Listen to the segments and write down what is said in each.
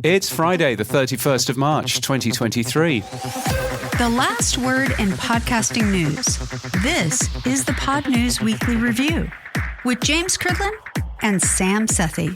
It's Friday, the 31st of March, 2023. The last word in podcasting news. This is the Podnews Weekly Review with James Cridland and Sam Sethi.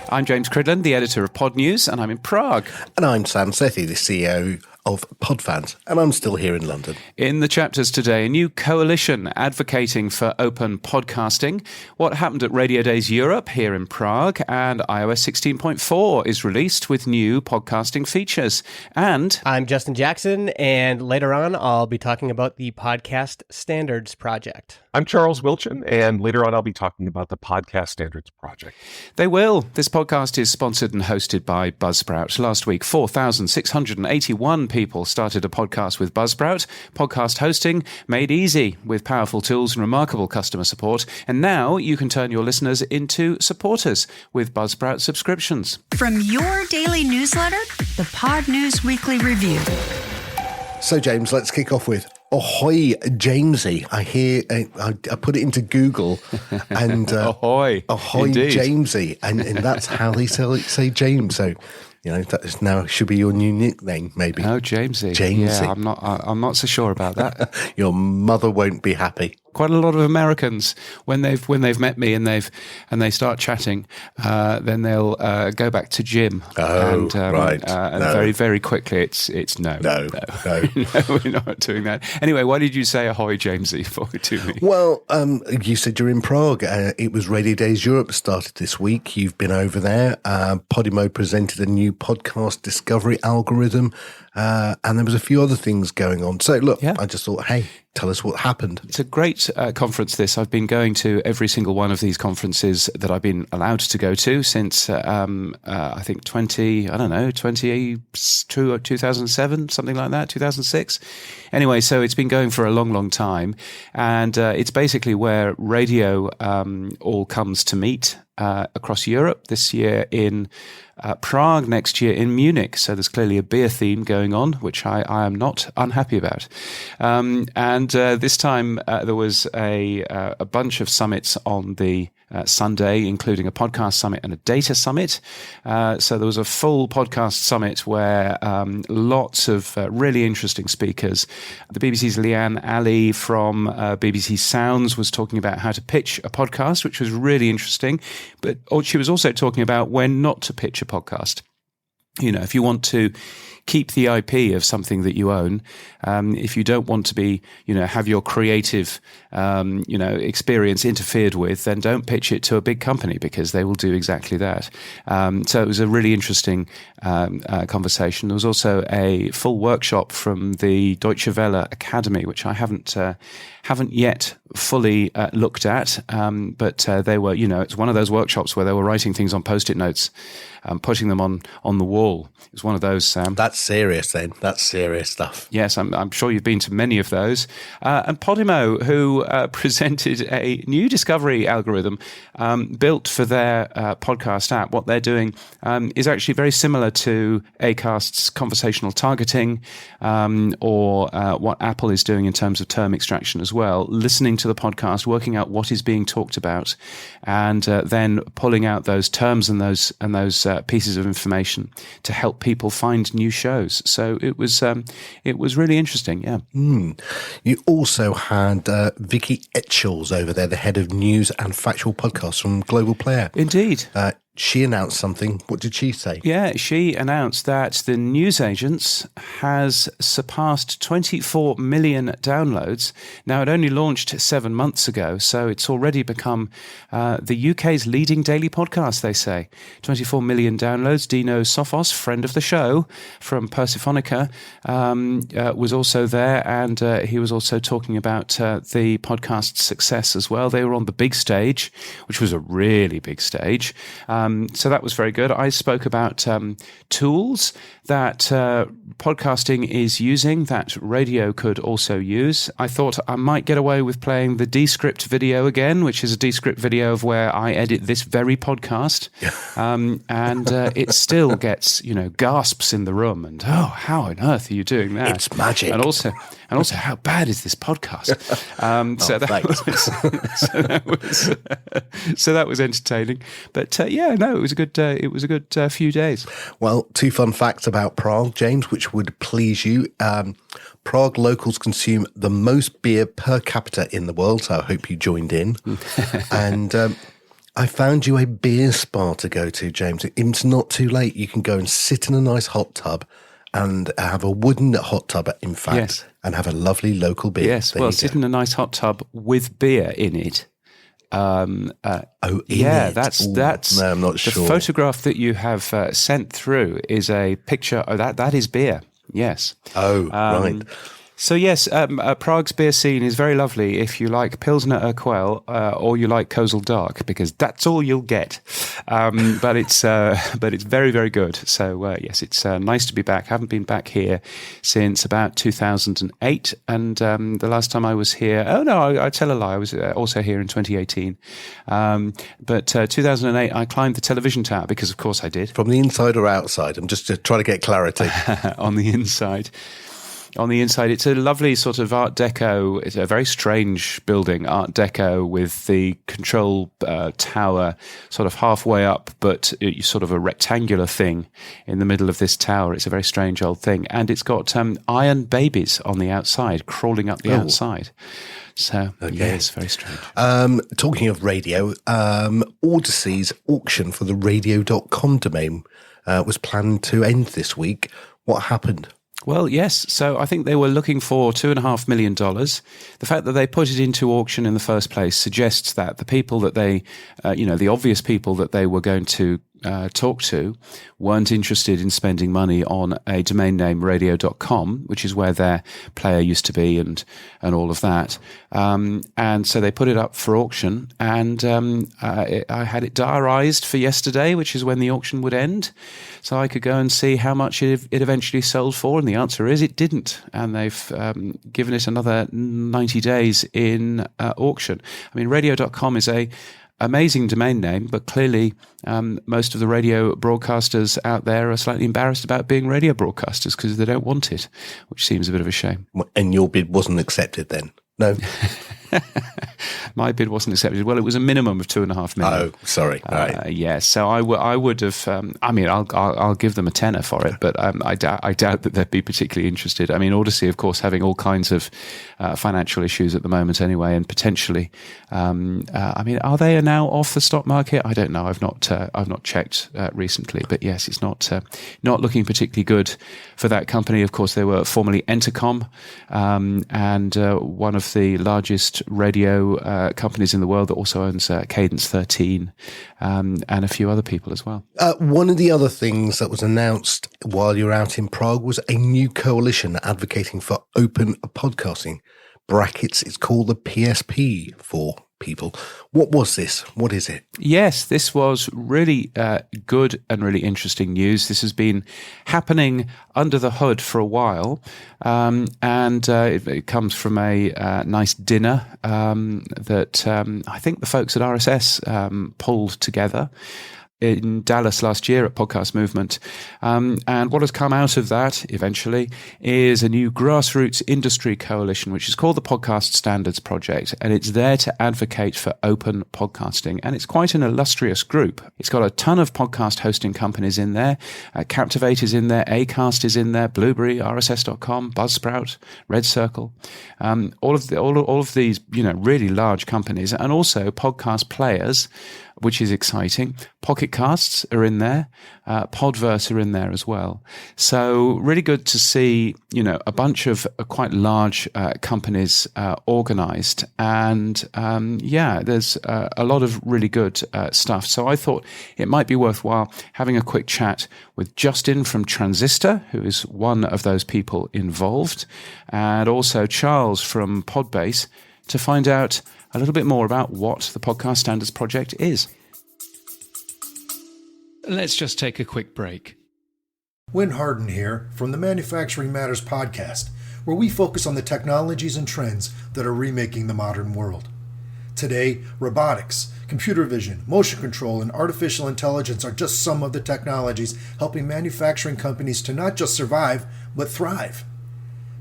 I'm James Cridland, the editor of Podnews, and I'm in Prague. And I'm Sam Sethi, the CEO of Podfans, and I'm still here in London. In the chapters today, a new coalition advocating for open podcasting, what happened at Radio Days Europe here in Prague, and iOS 16.4 is released with new podcasting features. And I'm Justin Jackson, and later on I'll be talking about the Podcast Standards Project. I'm Charles Wilchin, and later on I'll be talking about the Podcast Standards Project. They will. This podcast is sponsored and hosted by Buzzsprout. Last week, 4,681 people started a podcast with Buzzsprout. Podcast hosting made easy with powerful tools and remarkable customer support. And now you can turn your listeners into supporters with Buzzsprout subscriptions. From your daily newsletter, the Podnews Weekly Review. So, James, let's kick off with Ahoy, Jamesi. I hear, I put it into Google and Ahoy, Jamesi, and that's how they say James. So, you know, that is now should be your new nickname, maybe. Oh, Jamesi. Jamesi. Yeah, I'm not so sure about that. Your mother won't be happy. Quite a lot of Americans, when they've met me and they start chatting, then they'll go back to Jim. Oh, right. And no. very, very quickly, it's no. No. No, we're not doing that. Anyway, why did you say ahoy, Jamesy, to me? Well, you said you're in Prague. It was Radio Days Europe started this week. You've been over there. Podimo presented a new podcast discovery algorithm, and there was a few other things going on. So, look, yeah. I just thought, hey, tell us what happened. It's a great conference, this. I've been going to every single one of these conferences that I've been allowed to go to since, I think, 2007, something like that, 2006. Anyway, so it's been going for a long, long time. And it's basically where radio all comes to meet across Europe, this year in Prague, next year in Munich. So there's clearly a beer theme going on, which I am not unhappy about. And this time there was a bunch of summits on the Sunday, including a podcast summit and a data summit. So there was a full podcast summit where lots of really interesting speakers. The BBC's Leanne Ali from BBC Sounds was talking about how to pitch a podcast, which was really interesting. But she was also talking about when not to pitch a podcast. You know, if you want to keep the IP of something that you own, if you don't want to be, have your creative, experience interfered with, then don't pitch it to a big company because they will do exactly that. So it was a really interesting conversation. There was also a full workshop from the Deutsche Welle Academy, which I haven't yet fully looked at, but they were, it's one of those workshops where they were writing things on Post-it notes, putting them on the wall. It was one of those, Sam. That's serious then. That's serious stuff. Yes, I'm sure you've been to many of those. And Podimo, who presented a new discovery algorithm built for their podcast app. What they're doing is actually very similar to Acast's conversational targeting or what Apple is doing in terms of term extraction as well, listening to the podcast, working out what is being talked about, and then pulling out those terms and those pieces of information to help people find new shows. So it was really interesting. Yeah. You also had Vicky Etchells over there, the head of news and factual podcasts from Global Player. Indeed. She announced something. What did she say? Yeah, she announced that the Newsagents has surpassed 24 million downloads. Now, it only launched 7 months ago, so it's already become the UK's leading daily podcast, they say. 24 million downloads. Dino Sophos, friend of the show from Persephonica, was also there, and he was also talking about the podcast's success as well. They were on the big stage, which was a really big stage. So that was very good. I spoke about tools that podcasting is using that radio could also use. I thought I might get away with playing the Descript video again, which is a Descript video of where I edit this very podcast. And it still gets, gasps in the room and, oh, how on earth are you doing that? It's magic. And also, how bad is this podcast? So that was entertaining. But no, it was a good. It was a good few days. Well, 2 fun facts about Prague, James, which would please you. Prague locals consume the most beer per capita in the world, so I hope you joined in. And I found you a beer spa to go to, James. It's not too late. You can go and sit in a nice hot tub and have a wooden hot tub, in fact, Yes. and have a lovely local beer. Yes, There well, you go. sit in a nice hot tub with beer in it. In Yeah, it. that's Ooh, that's. no, I'm not the sure. photograph that you have sent through is a picture. Oh, that is beer. Yes. Right. So yes, Prague's beer scene is very lovely if you like Pilsner Urquell or you like Kozel Dark, because that's all you'll get. But it's very, very good. So yes, it's nice to be back. Haven't been back here since about 2008, and the last time I was here, I tell a lie, I was also here in 2018. But 2008, I climbed the television tower because, of course, I did. From the inside or outside? I'm just trying to get clarity. On the inside. On the inside, it's a lovely sort of Art Deco. It's a very strange building, Art Deco, with the control tower sort of halfway up, but it's sort of a rectangular thing in the middle of this tower. It's a very strange old thing. And it's got iron babies on the outside, crawling up the outside. So, yes, very strange. Talking of radio, Odyssey's auction for the radio.com domain was planned to end this week. What happened? Well, yes. So I think they were looking for $2.5 million. The fact that they put it into auction in the first place suggests that the people that they, the obvious people that they were going to talk to weren't interested in spending money on a domain name radio.com, which is where their player used to be and all of that. And so they put it up for auction, and I had it diarized for yesterday, which is when the auction would end. So I could go and see how much it eventually sold for, and the answer is it didn't. And they've given it another 90 days in auction. I mean, radio.com is a amazing domain name, but clearly most of the radio broadcasters out there are slightly embarrassed about being radio broadcasters because they don't want it, which seems a bit of a shame. And your bid wasn't accepted then? No? My bid wasn't accepted. Well, it was a minimum of $2.5 million. Oh, sorry. Right. Yeah, so I would have. I'll give them a tenner for it, but I doubt that they'd be particularly interested. I mean, Odyssey, of course, having all kinds of financial issues at the moment, anyway, and potentially. Are they now off the stock market? I don't know. I've not checked recently, but yes, it's not looking particularly good for that company. Of course, they were formerly Entercom, and one of the largest radio companies in the world that also owns Cadence 13 and a few other people as well. One of the other things that was announced while you're out in Prague was a new coalition advocating for open podcasting. Brackets, it's called the PSP for people. What was this? What is it? Yes, this was really good and really interesting news. This has been happening under the hood for a while, and it comes from a nice dinner that I think the folks at RSS pulled together in Dallas last year at Podcast Movement. And what has come out of that eventually is a new grassroots industry coalition, which is called the Podcast Standards Project. And it's there to advocate for open podcasting. And it's quite an illustrious group. It's got a ton of podcast hosting companies in there. Captivate is in there. Acast is in there. Blueberry, RSS.com, Buzzsprout, Red Circle. All of these, really large companies, and also podcast players, which is exciting. Pocket Casts are in there. Podverse are in there as well. So really good to see, a bunch of quite large companies organized. And there's a lot of really good stuff. So I thought it might be worthwhile having a quick chat with Justin from Transistor, who is one of those people involved, and also Charles from Podbase, to find out a little bit more about what the Podcast Standards Project is. Let's just take a quick break. Wyn Harden here from the Manufacturing Matters podcast, where we focus on the technologies and trends that are remaking the modern world. Today, robotics, computer vision, motion control, and artificial intelligence are just some of the technologies helping manufacturing companies to not just survive, but thrive.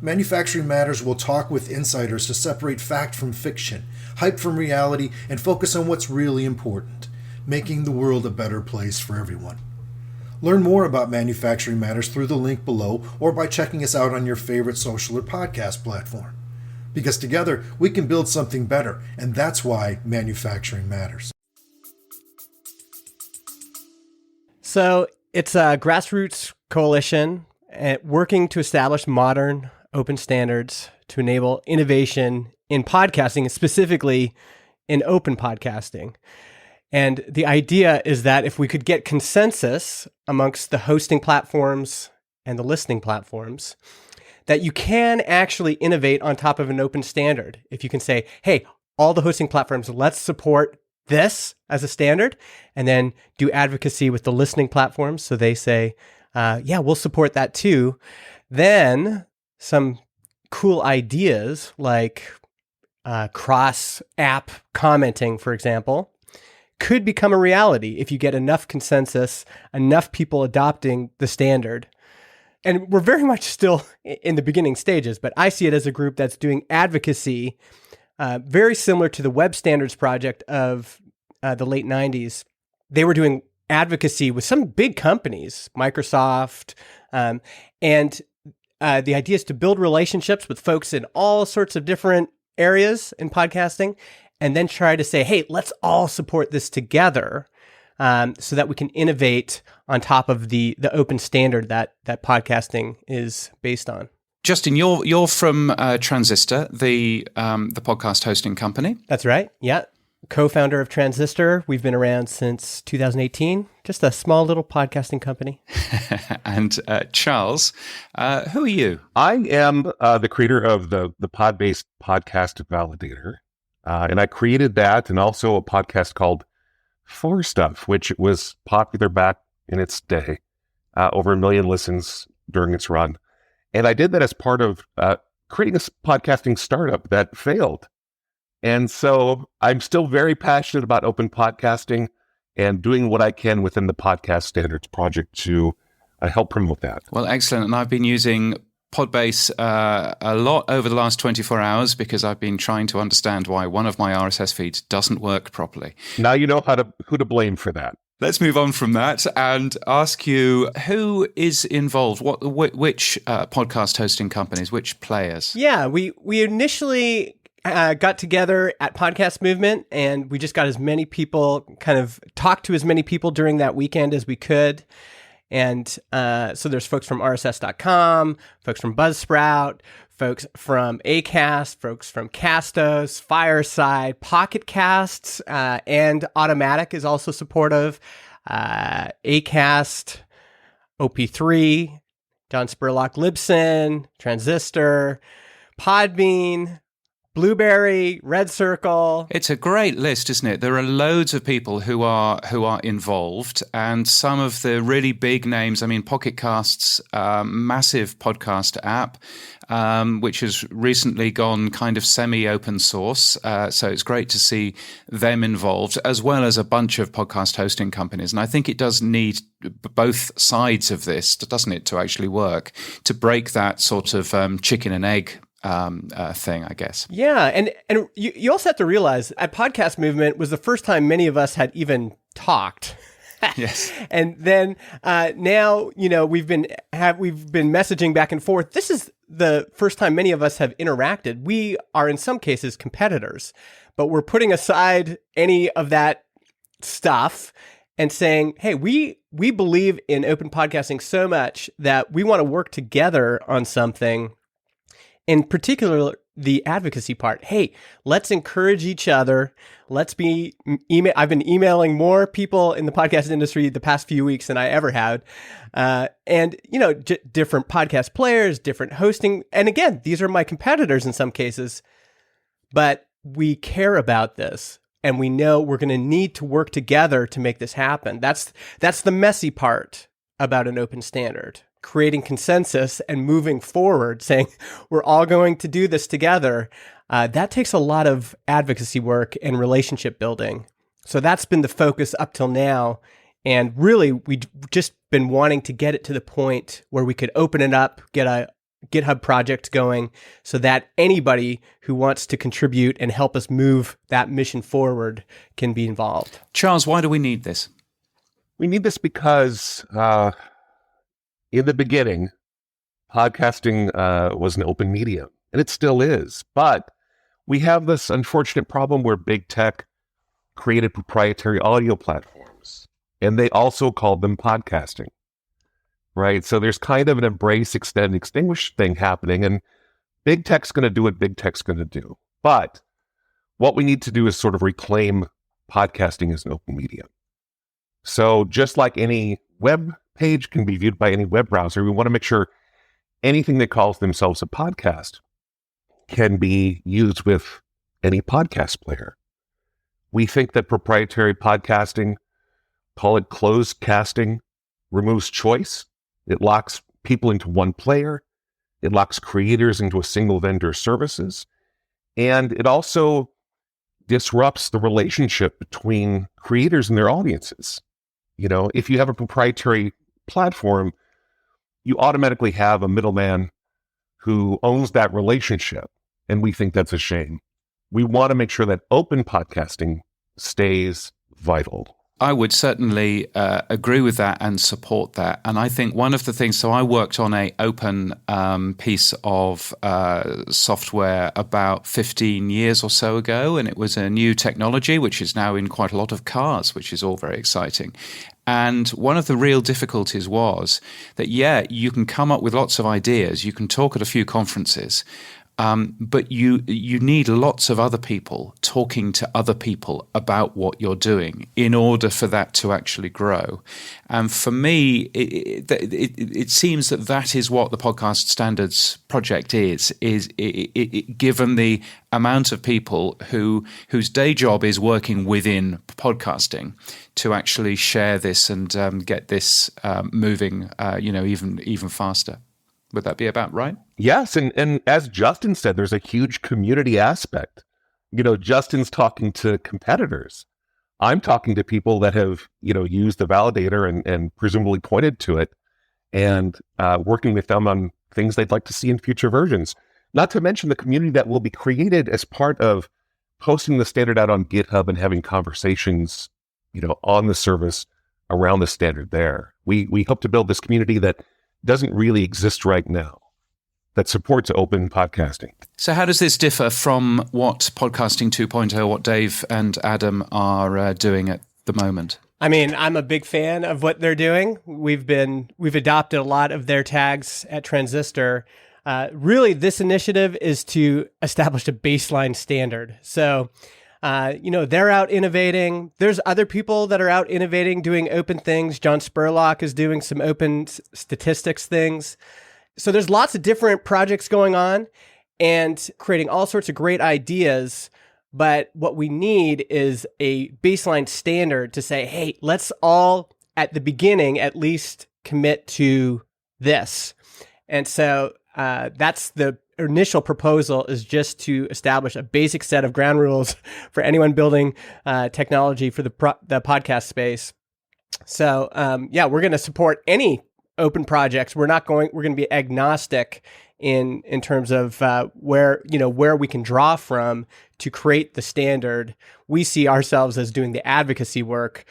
Manufacturing Matters will talk with insiders to separate fact from fiction, hype from reality, and focus on what's really important. making the world a better place for everyone. Learn more about Manufacturing Matters through the link below or by checking us out on your favorite social or podcast platform. Because together, we can build something better, and that's why manufacturing matters. So it's a grassroots coalition working to establish modern open standards to enable innovation in podcasting, specifically in open podcasting. And the idea is that if we could get consensus amongst the hosting platforms and the listening platforms, that you can actually innovate on top of an open standard. If you can say, hey, all the hosting platforms, let's support this as a standard, and then do advocacy with the listening platforms. So they say, yeah, we'll support that too. Then some cool ideas like cross-app commenting, for example, could become a reality if you get enough consensus, enough people adopting the standard. And we're very much still in the beginning stages, but I see it as a group that's doing advocacy very similar to the Web Standards Project of the late 90s. They were doing advocacy with some big companies, Microsoft, and the idea is to build relationships with folks in all sorts of different areas in podcasting, and then try to say, hey, let's all support this together so that we can innovate on top of the open standard that podcasting is based on. Justin, you're from Transistor, the podcast hosting company. That's right. Yeah. Co-founder of Transistor. We've been around since 2018. Just a small little podcasting company. And Charles, who are you? I am the creator of the pod-based podcast validator. And I created that and also a podcast called For Stuff, which was popular back in its day, over 1 million listens during its run. And I did that as part of creating a podcasting startup that failed. And so I'm still very passionate about open podcasting and doing what I can within the Podcast Standards Project to help promote that. Well, excellent. And I've been using Podbase a lot over the last 24 hours because I've been trying to understand why one of my RSS feeds doesn't work properly. Now you know who to blame for that. Let's move on from that and ask you, who is involved? Which podcast hosting companies? Which players? Yeah, we initially got together at Podcast Movement, and we just got as many people, kind of talked to as many people during that weekend as we could. And so there's folks from RSS.com, folks from Buzzsprout, folks from Acast, folks from Castos, Fireside, Pocket Casts, and Automatic is also supportive. Acast, OP3, John Spurlock, Libsyn, Transistor, Podbean, Blueberry, Red Circle. It's a great list, isn't it? There are loads of people who are involved, and some of the really big names. I mean, Pocket Casts, massive podcast app, which has recently gone kind of semi-open source. So it's great to see them involved, as well as a bunch of podcast hosting companies. And I think it does need both sides of this, doesn't it, to actually work, to break that sort of chicken and egg thing, I guess. Yeah, and you also have to realize at Podcast Movement was the first time many of us had even talked. Yes. And then now, we've been messaging back and forth. This is the first time many of us have interacted. We are in some cases competitors, but we're putting aside any of that stuff and saying, hey, we believe in open podcasting so much that we want to work together on something. In particular, the advocacy part. Hey, let's encourage each other. Let's be I've been emailing more people in the podcast industry the past few weeks than I ever had. And, different podcast players, different hosting. And again, these are my competitors in some cases, but we care about this. And we know we're going to need to work together to make this happen. That's the messy part about an open standard. Creating consensus and moving forward, saying we're all going to do this together, that takes a lot of advocacy work and relationship building. So that's been the focus up till now. And really, we've just been wanting to get it to the point where we could open it up, get GitHub project going so that anybody who wants to contribute and help us move that mission forward can be involved. Charles, why do we need this? We need this because in the beginning, podcasting was an open medium, and it still is. But we have this unfortunate problem where big tech created proprietary audio platforms, and they also called them podcasting, right? So there's kind of an embrace, extend, extinguish thing happening, and big tech's going to do what big tech's going to do. But what we need to do is sort of reclaim podcasting as an open medium. So just like any web page can be viewed by any web browser, we want to make sure anything that calls themselves a podcast can be used with any podcast player. We think that proprietary podcasting, call it closed casting, removes choice. It locks people into one player. It locks creators into a single vendor services. And it also disrupts the relationship between creators and their audiences. You know, if you have a proprietary platform, you automatically have a middleman who owns that relationship. And we think that's a shame. We want to make sure that open podcasting stays vital. I would certainly agree with that and support that. And I think one of the things, so I worked on a open piece of software about 15 years or so ago, and it was a new technology which is now in quite a lot of cars, which is all very exciting. And one of the real difficulties was that, you can come up with lots of ideas, you can talk at a few conferences, but you need lots of other people talking to other people about what you're doing in order for that to actually grow. And for me, it seems that is what the Podcast Standards Project is given the amount of people whose day job is working within podcasting to actually share this and get this moving, even faster. Would that be about right? Yes, and as Justin said, there's a huge community aspect. You know, Justin's talking to competitors. I'm talking to people that have, used the validator and presumably pointed to it and working with them on things they'd like to see in future versions. Not to mention the community that will be created as part of posting the standard out on GitHub and having conversations, on the service around the standard there. We hope to build this community that doesn't really exist right now, that supports open podcasting. So how does this differ from what Podcasting 2.0, what Dave and Adam are doing at the moment? I mean, I'm a big fan of what they're doing. We've adopted a lot of their tags at Transistor. Really, this initiative is to establish a baseline standard. So, they're out innovating. There's other people that are out innovating, doing open things. John Spurlock is doing some open statistics things. So there's lots of different projects going on and creating all sorts of great ideas. But what we need is a baseline standard to say, hey, let's all at the beginning at least commit to this. And so that's the initial proposal, is just to establish a basic set of ground rules for anyone building technology for the podcast space. So we're going to support any open projects. We're going to be agnostic in terms of where we can draw from to create the standard. We see ourselves as doing the advocacy work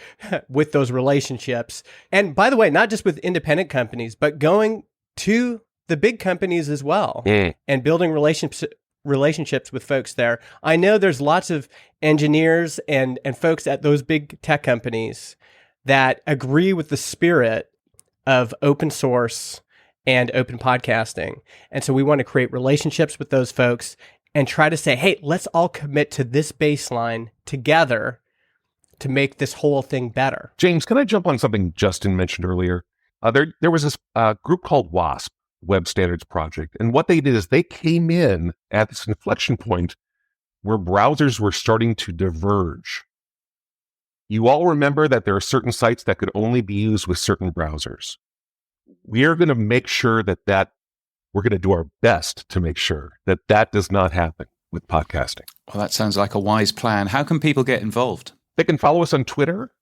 with those relationships. And by the way, not just with independent companies, but going to the big companies as well, and building relationships with folks there. I know there's lots of engineers and folks at those big tech companies that agree with the spirit of open source and open podcasting. And so we want to create relationships with those folks and try to say, hey, let's all commit to this baseline together to make this whole thing better. James, can I jump on something Justin mentioned earlier? There was this group called WASP, Web Standards Project. And what they did is they came in at this inflection point where browsers were starting to diverge. You all remember that there are certain sites that could only be used with certain browsers. We are going to make sure that we're going to do our best to make sure that does not happen with podcasting. Well, that sounds like a wise plan. How can people get involved? They can follow us on Twitter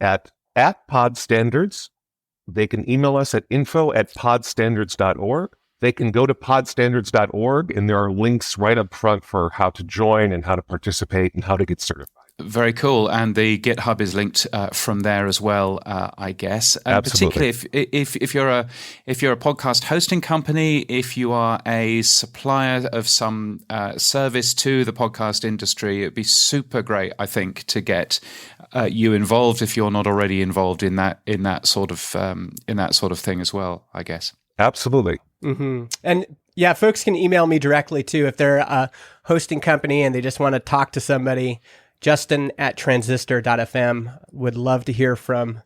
at podstandards. They can email us at info@podstandards.org. they can go to podstandards.org, and there are links right up front for how to join and how to participate and how to get certified. Very cool, and the GitHub is linked from there as well, I guess. Absolutely. Particularly if you're a podcast hosting company, if you are a supplier of some service to the podcast industry, it'd be super great, I think, to get you involved if you're not already involved in that sort of thing as well, I guess. Absolutely. Mm-hmm. And yeah, folks can email me directly too if they're a hosting company and they just want to talk to somebody. Justin@transistor.fm. Would love to hear from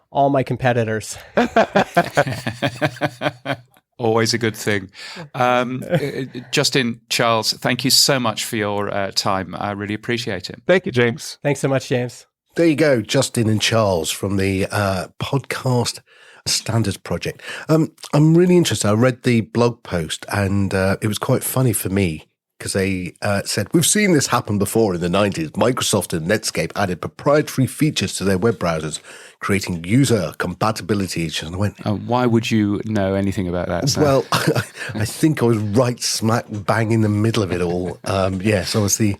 all my competitors. Always a good thing. Justin, Charles, thank you so much for your time. I really appreciate it. Thank you, James. Thanks so much, James. There you go, Justin and Charles from the Podcast Standards Project. I'm really interested. I read the blog post, and it was quite funny for me, because they said, we've seen this happen before in the 90s. Microsoft and Netscape added proprietary features to their web browsers, creating user compatibility issues. And I went, why would you know anything about that, Sam? Well, I think I was right smack bang in the middle of it all. So I was the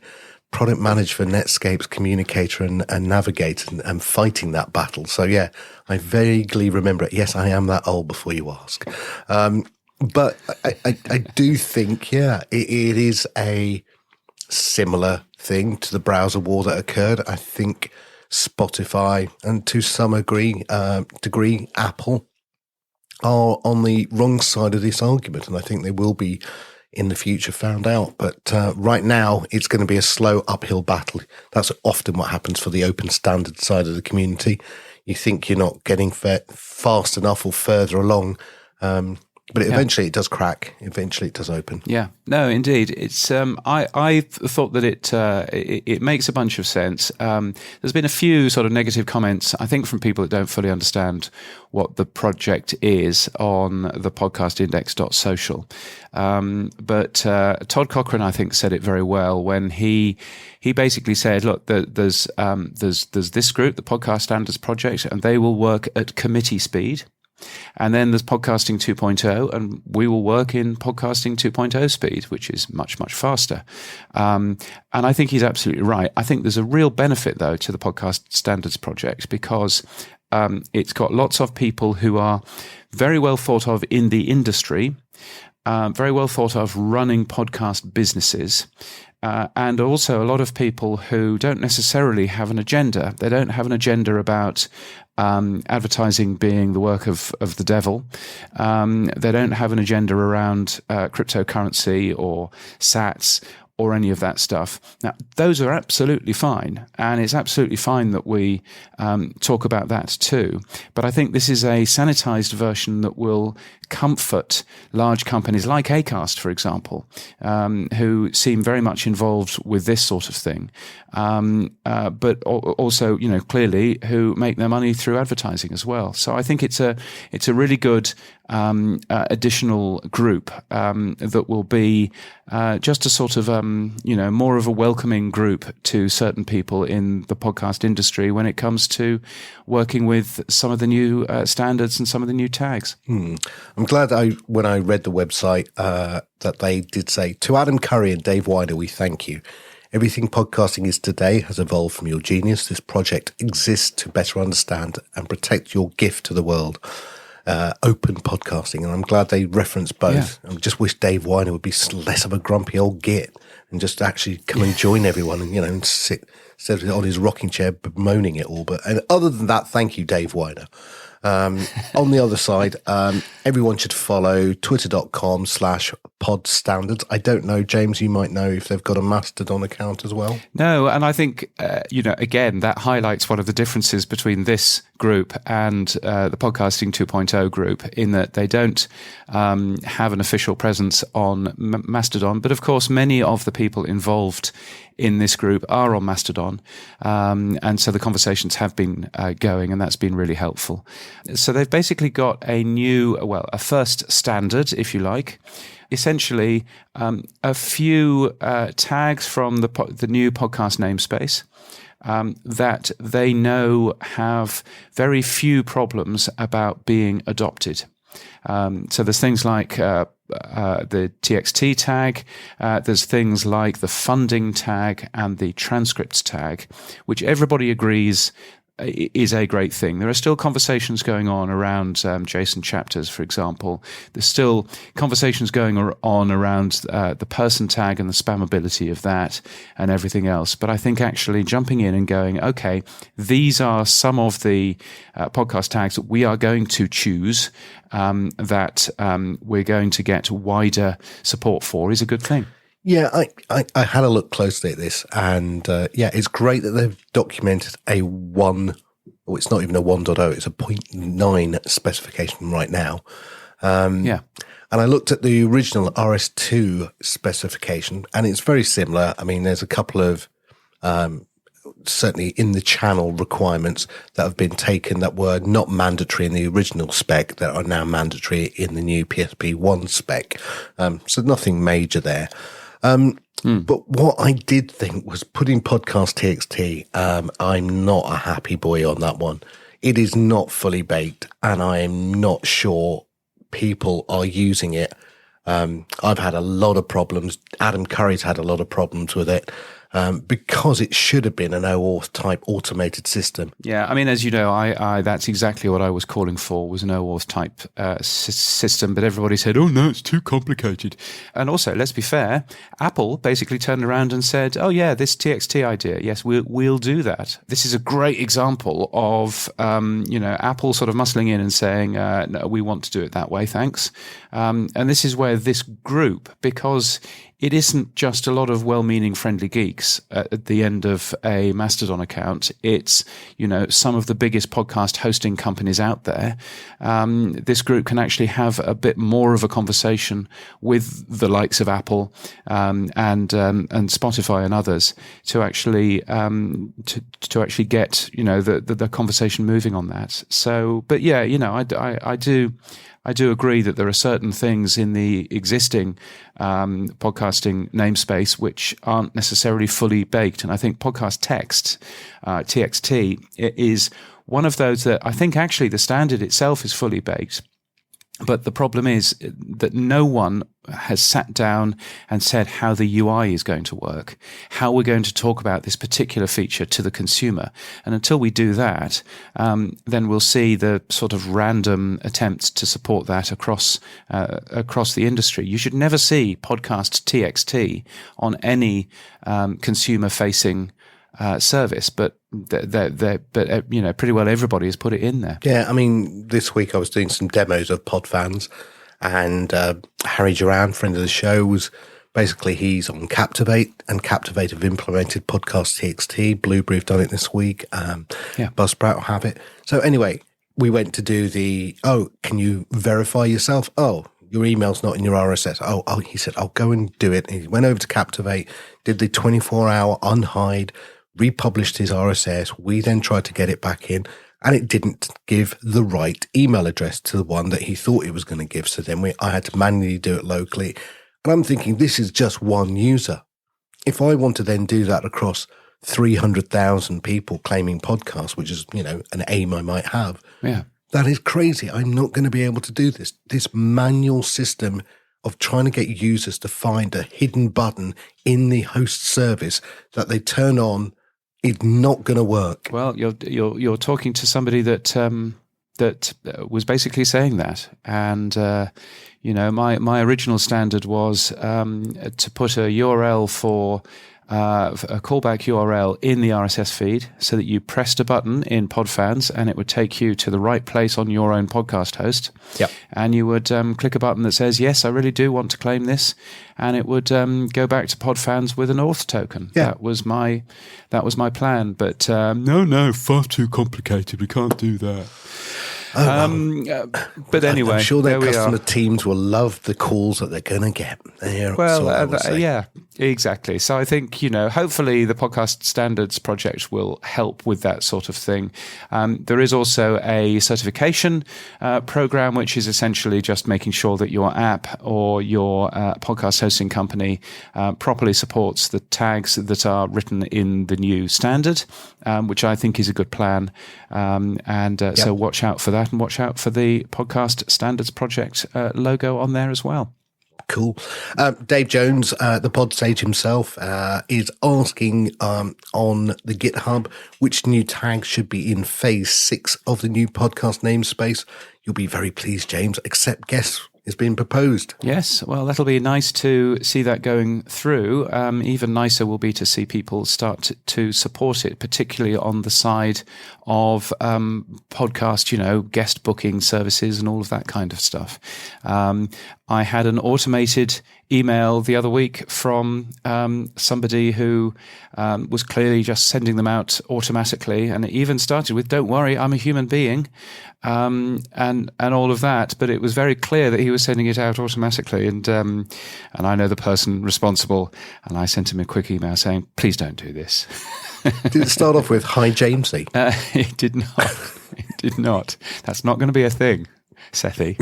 product manager for Netscape's Communicator and Navigator and fighting that battle. So yeah, I vaguely remember it. Yes, I am that old before you ask. But I do think, it is a similar thing to the browser war that occurred. I think Spotify and to some degree Apple are on the wrong side of this argument, and I think they will be in the future found out. But right now, it's going to be a slow uphill battle. That's often what happens for the open standard side of the community. You think you're not getting fast enough or further along, but eventually it does crack. Eventually it does open. Yeah, no, indeed. It's I thought that it makes a bunch of sense. There's been a few sort of negative comments, I think, from people that don't fully understand what the project is on the podcastindex.social. But Todd Cochran, I think, said it very well when he basically said, look, there's this group, the Podcast Standards Project, and they will work at committee speed. And then there's Podcasting 2.0, and we will work in Podcasting 2.0 speed, which is much, much faster. And I think he's absolutely right. I think there's a real benefit, though, to the Podcast Standards Project, because it's got lots of people who are very well thought of in the industry, very well thought of running podcast businesses, and also a lot of people who don't necessarily have an agenda. They don't have an agenda about advertising being the work of the devil. They don't have an agenda around cryptocurrency or sats or any of that stuff. Now, those are absolutely fine, and it's absolutely fine that we talk about that too. But I think this is a sanitized version that will comfort large companies like Acast, for example, who seem very much involved with this sort of thing, but also, clearly who make their money through advertising as well. So I think it's a really good additional group that will be just a sort of more of a welcoming group to certain people in the podcast industry when it comes to working with some of the new standards and some of the new tags. I'm glad when I read the website that they did say, to Adam Curry and Dave Wider, we thank you. Everything podcasting is today has evolved from your genius. This project exists to better understand and protect your gift to the world. Open podcasting, and I'm glad they referenced both. I just wish Dave Weiner would be less of a grumpy old git and just actually come and join everyone and sit instead of on his rocking chair bemoaning it all. And other than that, thank you, Dave Weiner. On the other side, everyone should follow twitter.com/podstandards. I don't know, James, you might know if they've got a Mastodon account as well. No, and I think, again, that highlights one of the differences between this group and the Podcasting 2.0 group, in that they don't have an official presence on Mastodon. But of course, many of the people involved in this group are on Mastodon. And so the conversations have been going, and that's been really helpful. So they've basically got a first standard, if you like. Essentially, a few tags from the new podcast namespace that they know have very few problems about being adopted. So there's things like the TXT tag, there's things like the funding tag and the transcripts tag, which everybody agrees is a great thing. There are still conversations going on around JSON chapters, for example. There's still conversations going on around the person tag and the spammability of that and everything else. But I think actually jumping in and going, okay, these are some of the podcast tags that we are going to choose that we're going to get wider support for is a good thing. Yeah, I had a look closely at this, and it's great that they've documented it's not even a 1.0, it's a 0.9 specification right now. And I looked at the original RS2 specification, and it's very similar. I mean, there's a couple of, certainly in the channel requirements that have been taken that were not mandatory in the original spec that are now mandatory in the new PSP1 spec. So nothing major there. But what I did think was putting Podcast TXT, I'm not a happy boy on that one. It is not fully baked, and I am not sure people are using it. I've had a lot of problems. Adam Curry's had a lot of problems with it. Because it should have been an OAuth type automated system. Yeah, I mean, as you know, I that's exactly what I was calling for, was an OAuth type system, but everybody said, oh no, it's too complicated. And also, let's be fair, Apple basically turned around and said, oh yeah, this TXT idea, yes, we'll do that. This is a great example of, Apple sort of muscling in and saying, no, we want to do it that way, thanks. And this is where this group, because it isn't just a lot of well-meaning friendly geeks at the end of a Mastodon account. It's, some of the biggest podcast hosting companies out there. This group can actually have a bit more of a conversation with the likes of Apple and Spotify and others to actually to actually get the conversation moving on that. So, but yeah, I do agree that there are certain things in the existing podcasting namespace which aren't necessarily fully baked. And I think podcast text, TXT, is one of those that I think actually the standard itself is fully baked. But the problem is that no one has sat down and said how the UI is going to work, how we're going to talk about this particular feature to the consumer. And until we do that, then we'll see the sort of random attempts to support that across the industry. You should never see podcast TXT on any consumer-facing service, but pretty well everybody has put it in there. Yeah, I mean, this week I was doing some demos of Podfans, and Harry Duran, friend of the show, was basically, he's on Captivate, and Captivate have implemented Podcast TXT. Blueberry have done it this week. Buzzsprout will have it. So anyway, we went to do can you verify yourself? Oh, your email's not in your RSS. Oh, he said, I'll go and do it. And he went over to Captivate, did the 24-hour unhide, republished his RSS. We then tried to get it back in, and it didn't give the right email address to the one that he thought it was going to give. So then I had to manually do it locally. And I'm thinking, this is just one user. If I want to then do that across 300,000 people claiming podcasts, which is, an aim I might have, that is crazy. I'm not going to be able to do this. This manual system of trying to get users to find a hidden button in the host service that they turn on, is not going to work. Well, you're talking to somebody that was basically saying that, and my original standard was to put a URL for a callback URL in the RSS feed, so that you pressed a button in Podfans and it would take you to the right place on your own podcast host. Yep. And you would click a button that says, yes, I really do want to claim this. And it would go back to Podfans with an auth token. Yeah. That was my plan. But no, far too complicated. We can't do that. But anyway, I'm sure their customer teams will love the calls that they're going to get. Yeah, exactly. So I think, hopefully the podcast standards project will help with that sort of thing. There is also a certification program, which is essentially just making sure that your app or your podcast hosting company properly supports the tags that are written in the new standard, which I think is a good plan. So watch out for that. out and watch out for the Podcast Standards Project logo on there as well. Cool. Dave Jones, the pod sage himself, is asking on the GitHub which new tags should be in phase 6 of the new podcast namespace. You'll be very pleased, James. Accept guess is being proposed. Yes, well, that'll be nice to see that going through. Even nicer will be to see people start to support it, particularly on the side of podcast, guest booking services and all of that kind of stuff. I had an automated email the other week from somebody who was clearly just sending them out automatically, and it even started with "Don't worry, I'm a human being," and all of that. But it was very clear that he was sending it out automatically, and I know the person responsible, and I sent him a quick email saying, "Please don't do this." Did it start off with "Hi, Jamesy"? It did not. It did not. That's not going to be a thing, Sethi.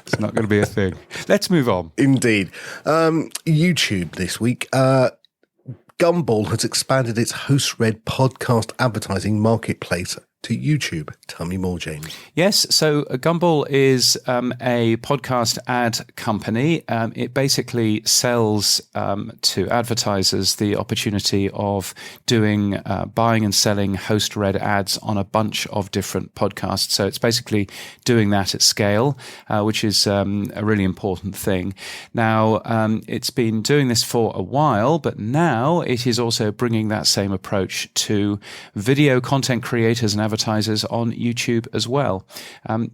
It's not going to be a thing. Let's move on. Indeed. YouTube this week. Gumball has expanded its host-read podcast advertising marketplace to YouTube. Tell me more, James. Yes, so Gumball is a podcast ad company. It basically sells to advertisers the opportunity of doing buying and selling host-read ads on a bunch of different podcasts. So it's basically doing that at scale, which is a really important thing. Now, it's been doing this for a while, but now it is also bringing that same approach to video content creators and advertisers on YouTube as well,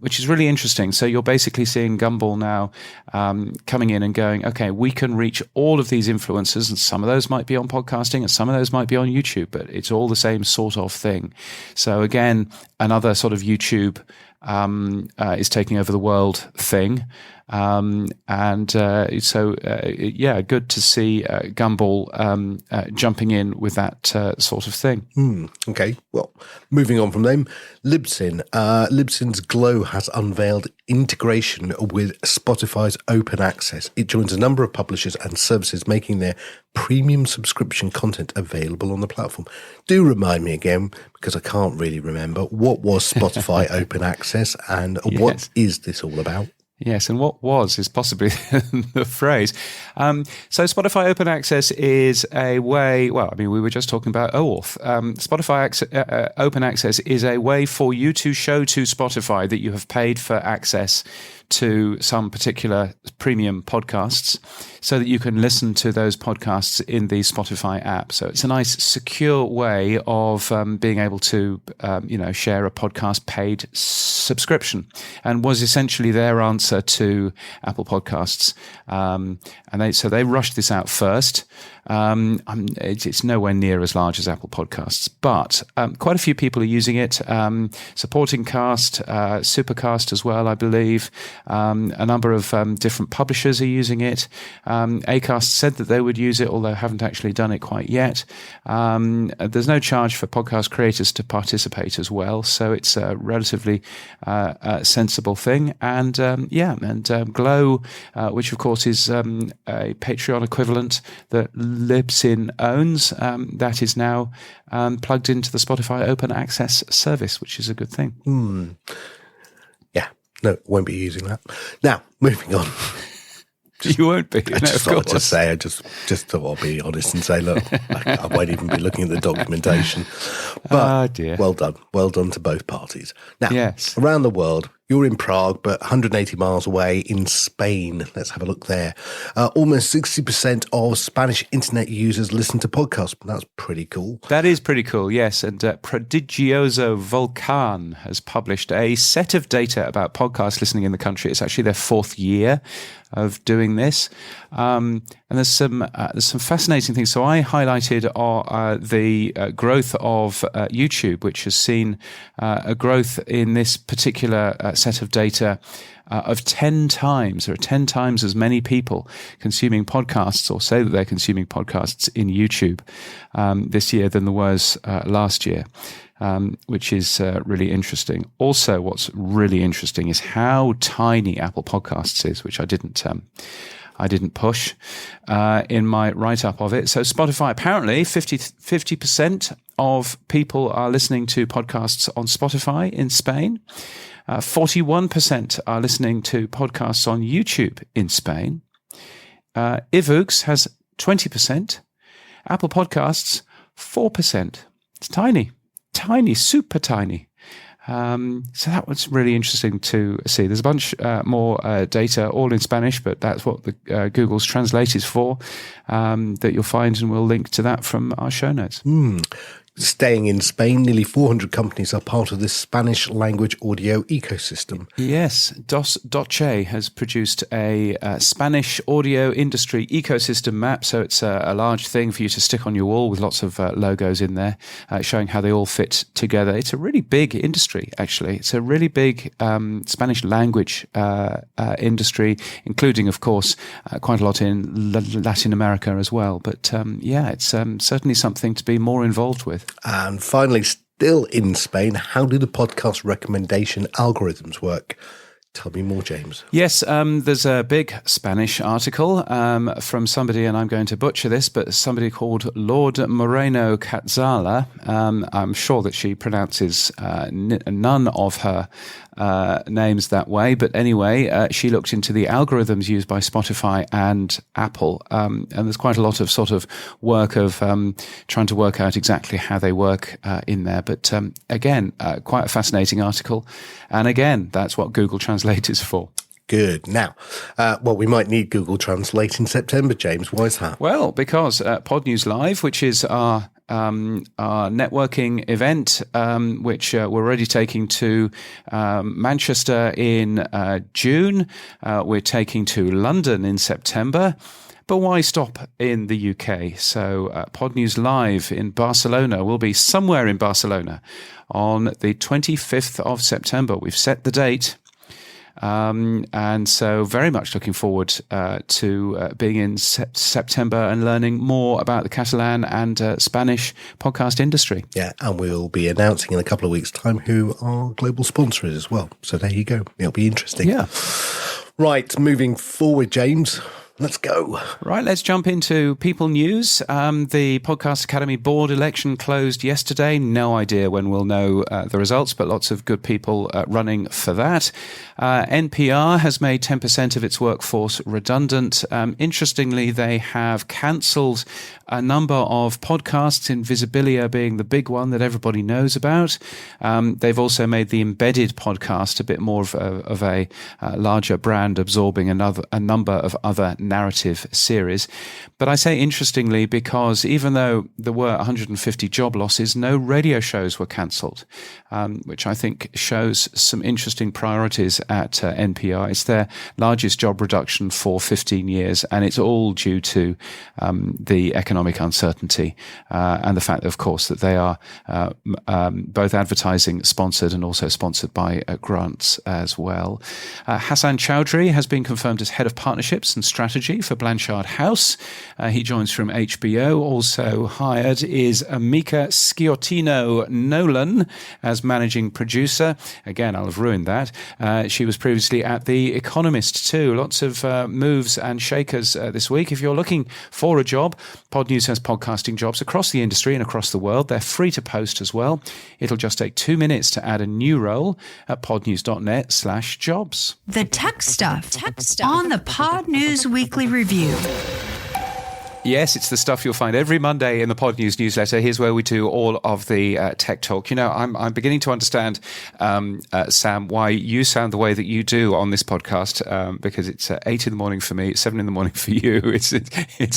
which is really interesting. So you're basically seeing Gumball now coming in and going, okay, we can reach all of these influencers, and some of those might be on podcasting and some of those might be on YouTube, but it's all the same sort of thing. So again, another sort of YouTube is taking over the world thing. Good to see Gumball jumping in with that sort of thing. Okay, well, moving on from them, Libsyn. Libsyn's Glow has unveiled integration with Spotify's Open Access. It joins a number of publishers and services making their premium subscription content available on the platform. Do remind me again, because I can't really remember, what was Spotify Open Access and what is this all about? Yes, and what was is possibly the phrase. So Spotify Open Access is a way, we were just talking about OAuth. Spotify Open Access is a way for you to show to Spotify that you have paid for access to some particular premium podcasts so that you can listen to those podcasts in the Spotify app. So it's a nice, secure way of being able to, share a podcast paid subscription, and was essentially their answer to Apple Podcasts. And they rushed this out first. It's nowhere near as large as Apple Podcasts, but quite a few people are using it. Supporting Cast, Supercast as well, I believe. A number of different publishers are using it. Acast said that they would use it, although haven't actually done it quite yet. There's no charge for podcast creators to participate as well, so it's a relatively sensible thing. And Glow, which of course is a Patreon equivalent that Libsyn owns, that is now plugged into the Spotify Open Access service, which is a good thing. No, won't be using that. Now, moving on. You won't be. I just thought I'll be honest and say, look, I won't even be looking at the documentation. But dear. Well done to both parties. Now, yes. Around the world, you're in Prague, but 180 miles away in Spain. Let's have a look there. Almost 60% of Spanish internet users listen to podcasts. That's pretty cool. That is pretty cool, yes. And Prodigioso Volcan has published a set of data about podcast listening in the country. It's actually their 4th year of doing this. And there's some fascinating things. So I highlighted the growth of YouTube, which has seen a growth in this particular set of data of 10 times. There are 10 times as many people consuming podcasts, or say that they're consuming podcasts in YouTube this year than there was last year. Which is really interesting. Also, what's really interesting is how tiny Apple Podcasts is, which I didn't push in my write-up of it. So Spotify, apparently 50% of people are listening to podcasts on Spotify in Spain. 41% are listening to podcasts on YouTube in Spain. iVoox has 20%. Apple Podcasts, 4%. It's tiny, super tiny. So that was really interesting to see. There's a bunch more data, all in Spanish, but that's what the Google's Translate is for, that you'll find, and we'll link to that from our show notes. Staying in Spain, nearly 400 companies are part of this Spanish language audio ecosystem. Yes, Dos.che has produced a Spanish audio industry ecosystem map. So it's a large thing for you to stick on your wall with lots of logos in there, showing how they all fit together. It's a really big industry, actually. It's a really big Spanish language industry, including, of course, quite a lot in Latin America as well. But it's certainly something to be more involved with. And finally, still in Spain, how do the podcast recommendation algorithms work? Tell me more, James. Yes, there's a big Spanish article from somebody, and I'm going to butcher this, but somebody called Lord Moreno Catzala. I'm sure that she pronounces none of her names that way. But anyway, she looked into the algorithms used by Spotify and Apple. And there's quite a lot of sort of work of trying to work out exactly how they work in there. But again, quite a fascinating article. And again, that's what Google Translate is for. Good. Now, we might need Google Translate in September, James. Why is that? Well, because Podnews Live, which is our networking event, which we're already taking to Manchester in June. We're taking to London in September. But why stop in the UK? So Podnews Live in Barcelona will be somewhere in Barcelona on the 25th of September. We've set the date. And so very much looking forward to being in September and learning more about the Catalan and Spanish podcast industry. Yeah, and we'll be announcing in a couple of weeks' time who our global sponsor is as well. So there you go. It'll be interesting. Yeah. Right, moving forward, James. Let's go. Right, let's jump into People News. The Podcast Academy board election closed yesterday. No idea when we'll know the results, but lots of good people running for that. NPR has made 10% of its workforce redundant. Interestingly, they have cancelled a number of podcasts, Invisibilia being the big one that everybody knows about. They've also made the embedded podcast a bit more of a larger brand, absorbing a number of other narrative series. But I say interestingly because even though there were 150 job losses, no radio shows were cancelled, which I think shows some interesting priorities at NPR. It's their largest job reduction for 15 years, and it's all due to the economic uncertainty and the fact, of course, that they are both advertising sponsored and also sponsored by grants as well. Hassan Chowdhury has been confirmed as head of partnerships and strategy for Blanchard House. He joins from HBO. Also hired is Mika Schiottino-Nolan as managing producer. Again, I'll have ruined that. She was previously at The Economist too. Lots of moves and shakers this week. If you're looking for a job, Podnews has podcasting jobs across the industry and across the world. They're free to post as well. It'll just take 2 minutes to add a new role at podnews.net/jobs. The tech stuff on the Podnews Weekly Review. Yes, it's the stuff you'll find every Monday in the Podnews newsletter. Here's where we do all of the tech talk. You know, I'm beginning to understand, Sam, why you sound the way that you do on this podcast, because it's 8 in the morning for me, it's 7 in the morning for you. It's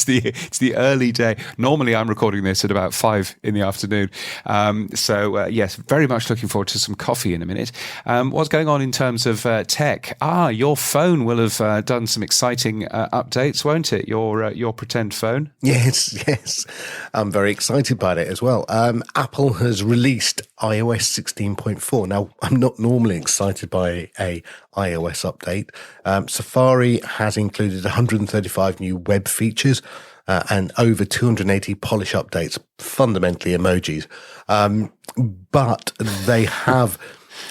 the early day. Normally, I'm recording this at about 5 in the afternoon. Yes, very much looking forward to some coffee in a minute. What's going on in terms of tech? Your phone will have done some exciting updates, won't it? Your pretend phone. Yes. I'm very excited about it as well. Apple has released iOS 16.4. Now, I'm not normally excited by a iOS update. Safari has included 135 new web features and over 280 polish updates, fundamentally emojis. But they have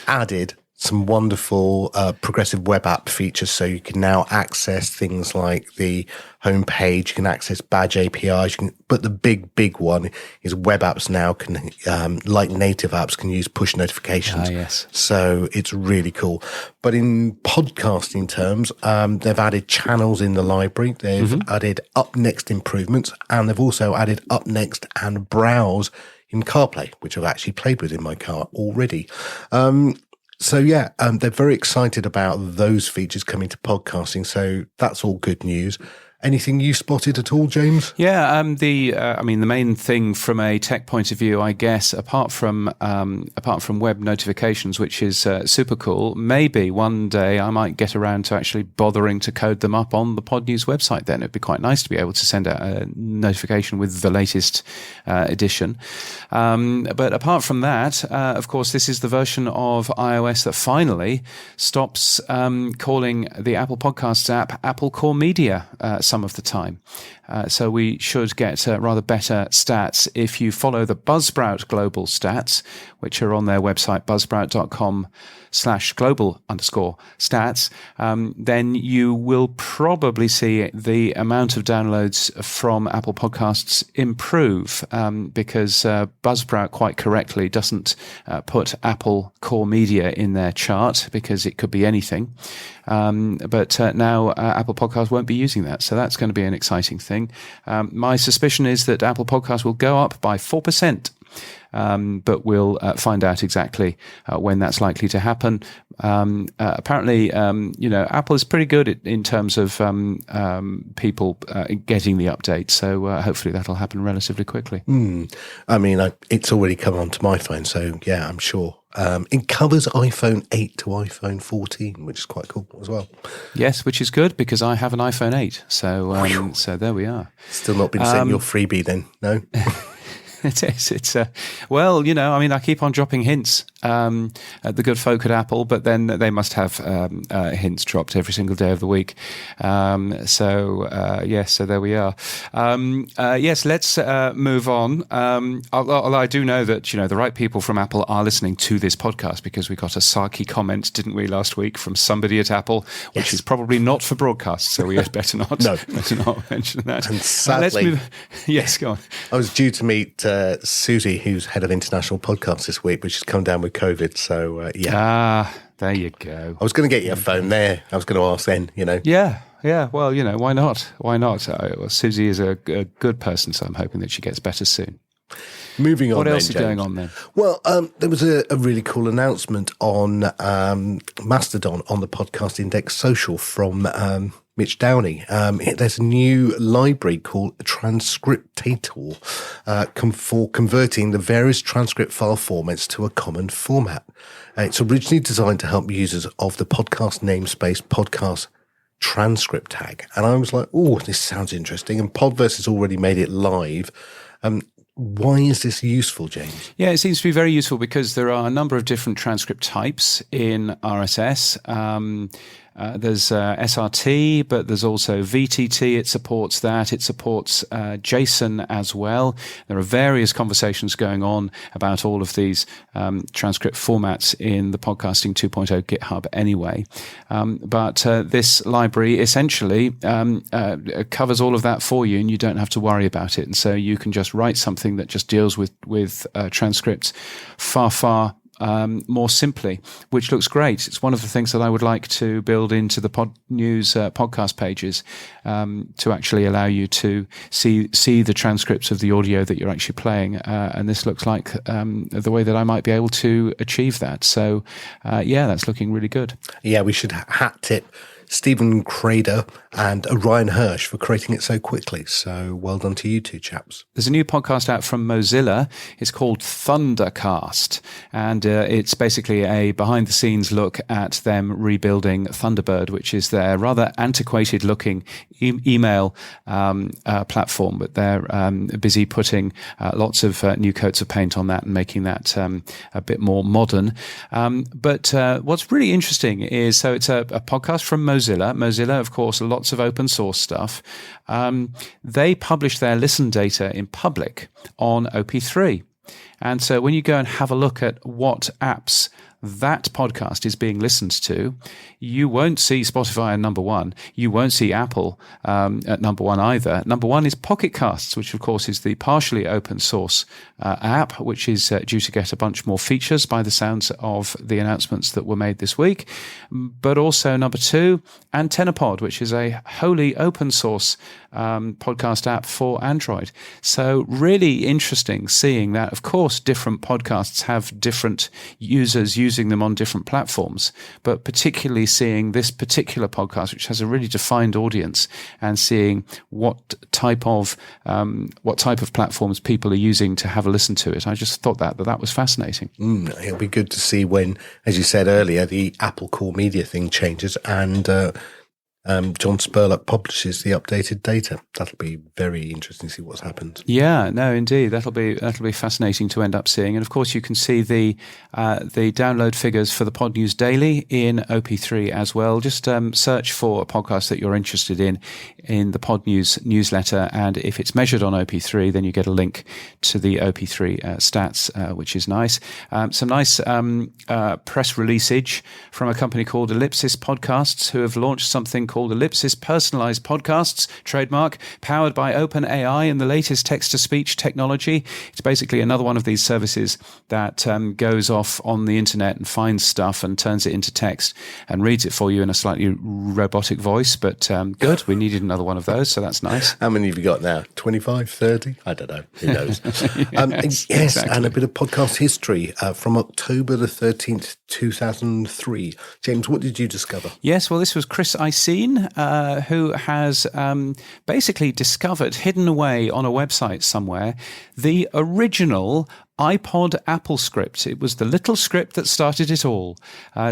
added some wonderful progressive web app features. So you can now access things like the homepage, you can access badge APIs, but the big one is web apps now can, like native apps, can use push notifications. Yes. So it's really cool. But in podcasting terms, they've added channels in the library. They've added up next improvements, and they've also added up next and browse in CarPlay, which I've actually played with in my car already. They're very excited about those features coming to podcasting. So that's all good news. Anything you spotted at all, James? Yeah, the main thing from a tech point of view, I guess, apart from web notifications, which is super cool. Maybe one day I might get around to actually bothering to code them up on the Podnews website. Then it'd be quite nice to be able to send out a notification with the latest edition. But apart from that, of course, this is the version of iOS that finally stops calling the Apple Podcasts app Apple Core Media some of the time. So we should get rather better stats if you follow the Buzzsprout global stats, which are on their website, buzzsprout.com/global_stats. Then you will probably see the amount of downloads from Apple Podcasts improve because Buzzsprout quite correctly doesn't put Apple Core Media in their chart because it could be anything. But now Apple Podcasts won't be using that. So that's going to be an exciting thing. My suspicion is that Apple Podcasts will go up by 4%. But we'll find out exactly when that's likely to happen. Apparently, Apple is pretty good in terms of people getting the update. So hopefully that'll happen relatively quickly. It's already come onto my phone. So, yeah, I'm sure. It covers iPhone 8 to iPhone 14, which is quite cool as well. Yes, which is good because I have an iPhone 8. So so there we are. Still not been sent your freebie then, no? It is. It's I keep on dropping hints at the good folk at Apple, but then they must have hints dropped every single day of the week. So there we are. Yes, let's move on. Although I do know that the right people from Apple are listening to this podcast because we got a sarky comment, didn't we, last week from somebody at Apple, which is probably not for broadcast. So we had better not. Better not mention that. And sadly, let's move. Yes, go on. I was due to meet Susie, who's head of international podcasts this week, but she's come down with COVID. So, there you go. I was going to get you a phone there. I was going to ask then, Yeah. Well, why not? Why not? Susie is a good person, so I'm hoping that she gets better soon. Moving on. What else is James. going on then? Well, there was a really cool announcement on Mastodon on the Podcast Index Social from Mitch Downey. There's a new library called Transcriptator for converting the various transcript file formats to a common format. It's originally designed to help users of the podcast namespace podcast transcript tag. And I was like, oh, this sounds interesting. And Podverse has already made it live. Why is this useful, James? Yeah, it seems to be very useful because there are a number of different transcript types in RSS. There's SRT, but there's also VTT. It supports that. It supports JSON as well. There are various conversations going on about all of these transcript formats in the Podcasting 2.0 GitHub anyway. But this library essentially covers all of that for you, and you don't have to worry about it. And so you can just write something that just deals with transcripts far more simply, which looks great. It's one of the things that I would like to build into the Podnews podcast pages to actually allow you to see the transcripts of the audio that you're actually playing. And this looks like the way that I might be able to achieve that. So, that's looking really good. Yeah, we should hat tip Stephen Crader and Ryan Hirsch for creating it so quickly. So well done to you two chaps. There's a new podcast out from Mozilla. It's called Thundercast, and it's basically a behind-the-scenes look at them rebuilding Thunderbird, which is their rather antiquated-looking email platform, but they're busy putting lots of new coats of paint on that and making that a bit more modern. But what's really interesting is, so it's a podcast from Mozilla. Mozilla, of course, lots of open source stuff. They publish their listen data in public on OP3. And so when you go and have a look at what apps that podcast is being listened to, you won't see Spotify at number one. You won't see Apple at number one either. Number one is Pocket Casts, which of course is the partially open source app, which is due to get a bunch more features by the sounds of the announcements that were made this week. But also number two, AntennaPod, which is a wholly open source podcast app for Android. So really interesting seeing that. Of course, different podcasts have different users using them on different platforms, but particularly seeing this particular podcast, which has a really defined audience, and seeing what type of platforms people are using to have a listen to it. I just thought that was fascinating. It'll be good to see when, as you said earlier, the Apple Core Media thing changes and John Spurlock publishes the updated data. That'll be very interesting to see what's happened. Yeah, no, indeed, that'll be fascinating to end up seeing. And of course, you can see the download figures for the Pod News Daily in OP3 as well. Just search for a podcast that you're interested in the Pod News newsletter, and if it's measured on OP3, then you get a link to the OP3 stats, which is nice. Some nice press releaseage from a company called Ellipsis Podcasts, who have launched something called Ellipsis Personalized Podcasts, trademark, powered by OpenAI and the latest text-to-speech technology. It's basically another one of these services that goes off on the internet and finds stuff and turns it into text and reads it for you in a slightly robotic voice. But good, we needed another one of those, so that's nice. How many have you got now? 25, 30? I don't know. Who knows? Yes, exactly. And a bit of podcast history from October the 13th, 2003. James, what did you discover? Yes, well, this was Chris Icene, who has basically discovered, hidden away on a website somewhere, the original iPod Apple script. It was the little script that started it all.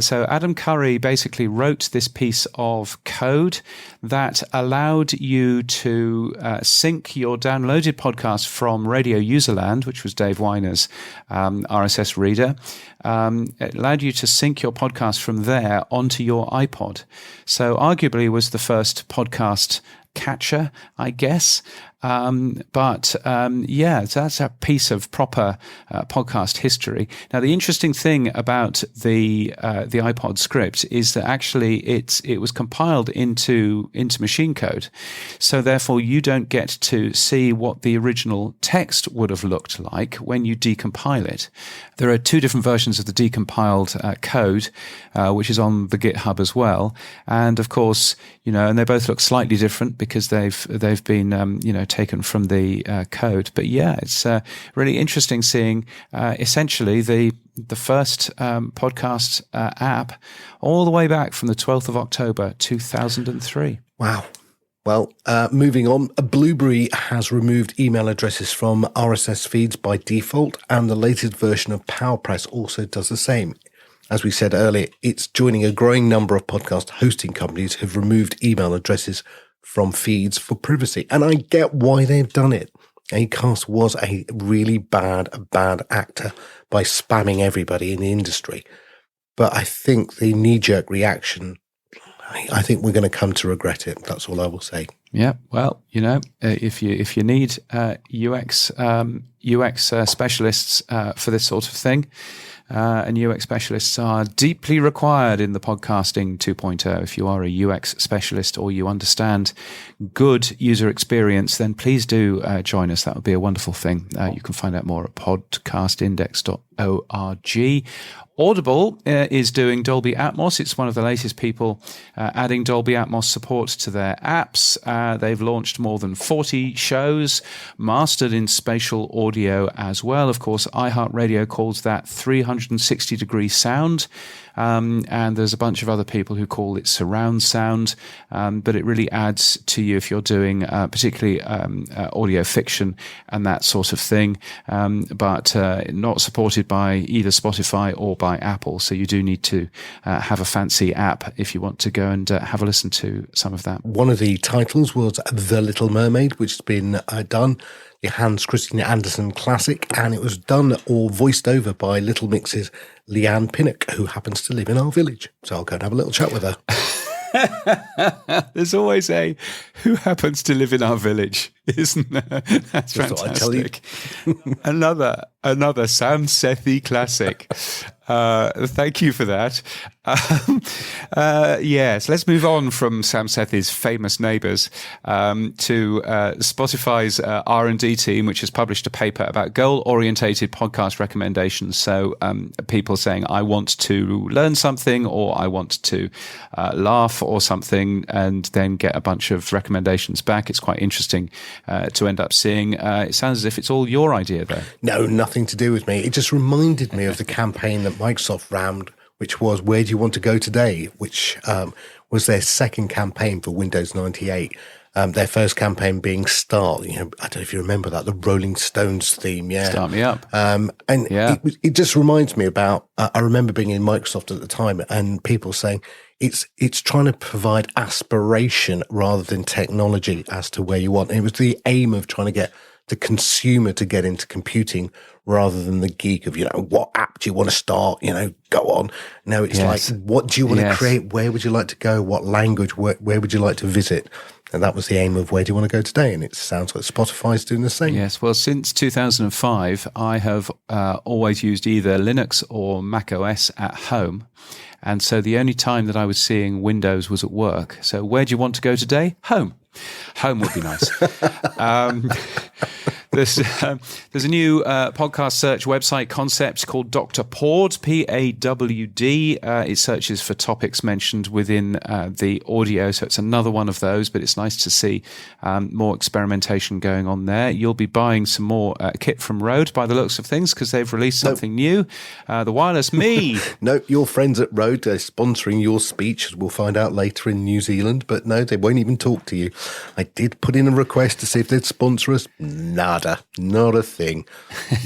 So Adam Curry basically wrote this piece of code that allowed you to sync your downloaded podcast from Radio Userland, which was Dave Weiner's RSS reader. It allowed you to sync your podcast from there onto your iPod. So arguably was the first podcast catcher, I guess. But that's a piece of proper podcast history. Now, the interesting thing about the iPod script is that actually it was compiled into machine code, so therefore you don't get to see what the original text would have looked like when you decompile it. There are two different versions of the decompiled code, which is on the GitHub as well, and of course, and they both look slightly different because they've been taken from the code. But yeah, it's really interesting seeing essentially the first podcast app all the way back from the 12th of October 2003. Wow. Well, moving on, Blueberry has removed email addresses from RSS feeds by default, and the latest version of PowerPress also does the same. As we said earlier, it's joining a growing number of podcast hosting companies who've removed email addresses from feeds for privacy. And I get why they've done it. Acast was a really bad actor by spamming everybody in the industry. But I think the knee-jerk reaction, I think we're going to come to regret it. That's all I will say. Yeah, well, if you need UX specialists for this sort of thing, and UX specialists are deeply required in the podcasting 2.0. If you are a UX specialist or you understand good user experience, then please do join us. That would be a wonderful thing. You can find out more at podcastindex.org. Audible is doing Dolby Atmos. It's one of the latest people adding Dolby Atmos support to their apps. They've launched more than 40 shows, mastered in spatial audio as well. Of course, iHeartRadio calls that 360-degree sound. And there's a bunch of other people who call it surround sound, but it really adds to you if you're doing particularly audio fiction and that sort of thing, but not supported by either Spotify or by Apple. So you do need to have a fancy app if you want to go and have a listen to some of that. One of the titles was The Little Mermaid, which has been done. The Hans Christian Andersen classic, and it was done or voiced over by Little Mix's Leanne Pinnock, who happens to live in our village. So I'll go and have a little chat with her. There's always a who happens to live in our village. Isn't that? That's Just thought I'd tell you. fantastic. Another Sam Sethi classic. Thank you for that. Yes, let's move on from Sam Sethi's famous neighbours to Spotify's R&D team, which has published a paper about goal-orientated podcast recommendations. So people saying, I want to learn something, or I want to laugh or something, and then get a bunch of recommendations back. It's quite interesting to end up seeing. It sounds as if it's all your idea, though. No, nothing to do with me. It just reminded me of the campaign that Microsoft ran, which was "Where do you want to go today?" which was their second campaign for Windows 98. Their first campaign being Start. I don't know if you remember that, the Rolling Stones theme. Yeah, Start me up. It just reminds me about. I remember being in Microsoft at the time, and people saying it's trying to provide aspiration rather than technology as to where you want. And it was the aim of trying to get the consumer to get into computing rather than the geek of, what app do you want to start, go on. No, it's like, what do you want to create? Where would you like to go? What language? Where would you like to visit? And that was the aim of Where Do You Want to Go Today? And it sounds like Spotify's doing the same. Yes, well, since 2005, I have always used either Linux or Mac OS at home. And so the only time that I was seeing Windows was at work. So where do you want to go today? Home. Home would be nice. There's a new podcast search website concept called Dr. Pod, P-A-W-D. It searches for topics mentioned within the audio. So it's another one of those, but it's nice to see more experimentation going on there. You'll be buying some more kit from Rode by the looks of things, because they've released something new. The Wireless Me. No, your friends at Rode are sponsoring your speech, as we'll find out later, in New Zealand. But no, they won't even talk to you. I did put in a request to see if they'd sponsor us. Nada. Not a thing.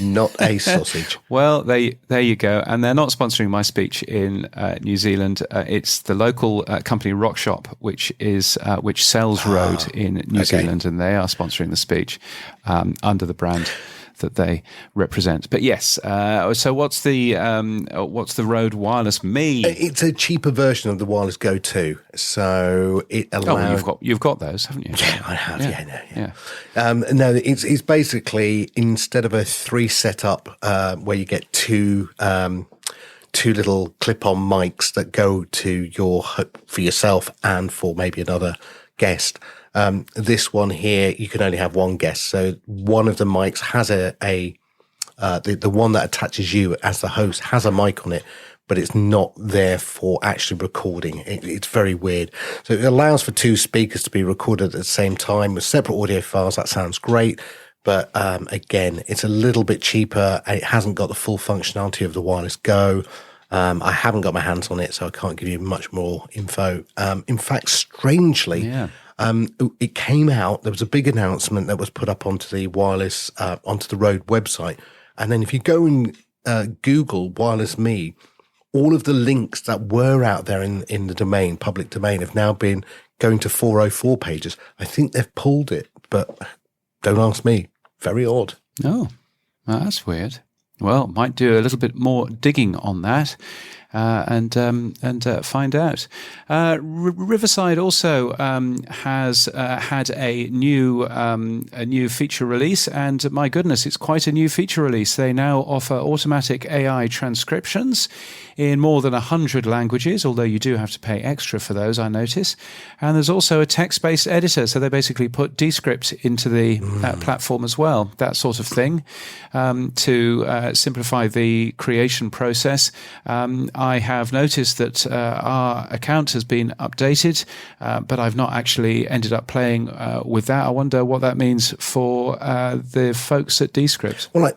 Not a sausage. Well, there you go. And they're not sponsoring my speech in New Zealand. It's the local company Rockshop, which sells Rode in New Zealand, and they are sponsoring the speech under the brand that they represent. But yes, so what's the Rode Wireless Me? It's a cheaper version of the Wireless Go 2. So it allows... Oh, you've got those, haven't you? Yeah, I have. Yeah. No, it's basically, instead of a 3 setup where you get two little clip-on mics that go to for yourself and for maybe another guest. This one here, you can only have one guest. So one of the mics has the one that attaches you as the host has a mic on it, but it's not there for actually recording. It's very weird. So it allows for 2 speakers to be recorded at the same time with separate audio files. That sounds great. But again, it's a little bit cheaper. It hasn't got the full functionality of the Wireless Go. I haven't got my hands on it, so I can't give you much more info. In fact, strangely, it came out, there was a big announcement that was put up onto the wireless, onto the Rode website. And then if you go and Google Wireless Me, all of the links that were out there in the domain, public domain, have now been going to 404 pages. I think they've pulled it, but don't ask me. Very odd. Oh, well, that's weird. Well, might do a little bit more digging on that and find out. Riverside also has had a new feature release, and my goodness, it's quite a new feature release. They now offer automatic AI transcriptions in more than 100 languages, although you do have to pay extra for those, I notice. And there's also a text-based editor, so they basically put Descript into the platform as well, that sort of thing, to simplify the creation process. I have noticed that our account has been updated, but I've not actually ended up playing with that. I wonder what that means for the folks at Descript. Well,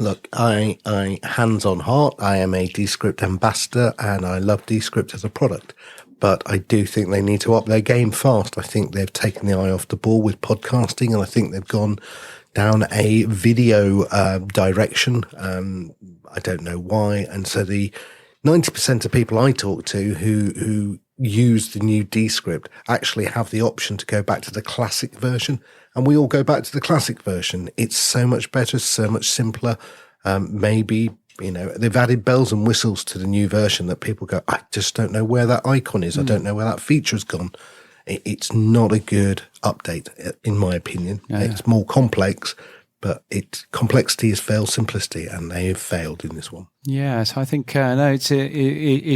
look, I hands on heart, I am a Descript ambassador, and I love Descript as a product. But I do think they need to up their game fast. I think they've taken the eye off the ball with podcasting, and I think they've gone down a video direction. I don't know why. And so the 90% of people I talk to who use the new Descript actually have the option to go back to the classic version. And we all go back to the classic version. It's so much better, so much simpler. Maybe, they've added bells and whistles to the new version that people go, I just don't know where that icon is. I don't know where that feature's gone. It's not a good update, in my opinion. Yeah. It's more complex, but complexity has failed simplicity, and they have failed in this one. Yeah, so I think it's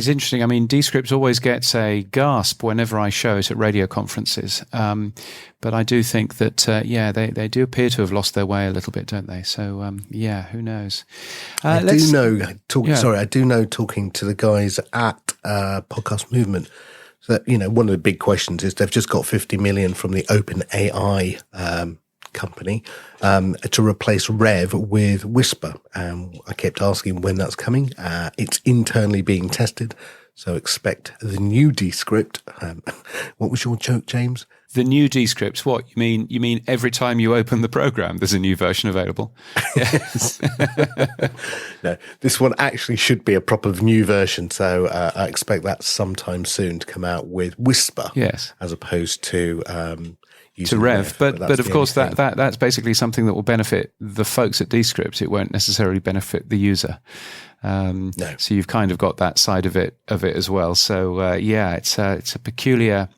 interesting. I mean, Descript always gets a gasp whenever I show it at radio conferences, but I do think that they do appear to have lost their way a little bit, don't they? So who knows? I do know, talking to the guys at Podcast Movement, that one of the big questions is they've just got 50 million from the OpenAI company to replace Rev with Whisper. I kept asking when that's coming. It's internally being tested, so expect the new Descript. What was your joke, James? The new Descript? What you mean? You mean every time you open the program, there's a new version available? Yes. No, this one actually should be a proper new version. So I expect that sometime soon to come out with Whisper. Yes, as opposed to Rev. But of course that's basically something that will benefit the folks at Descript. It won't necessarily benefit the user. No. So you've kind of got that side of it as well. So it's a peculiar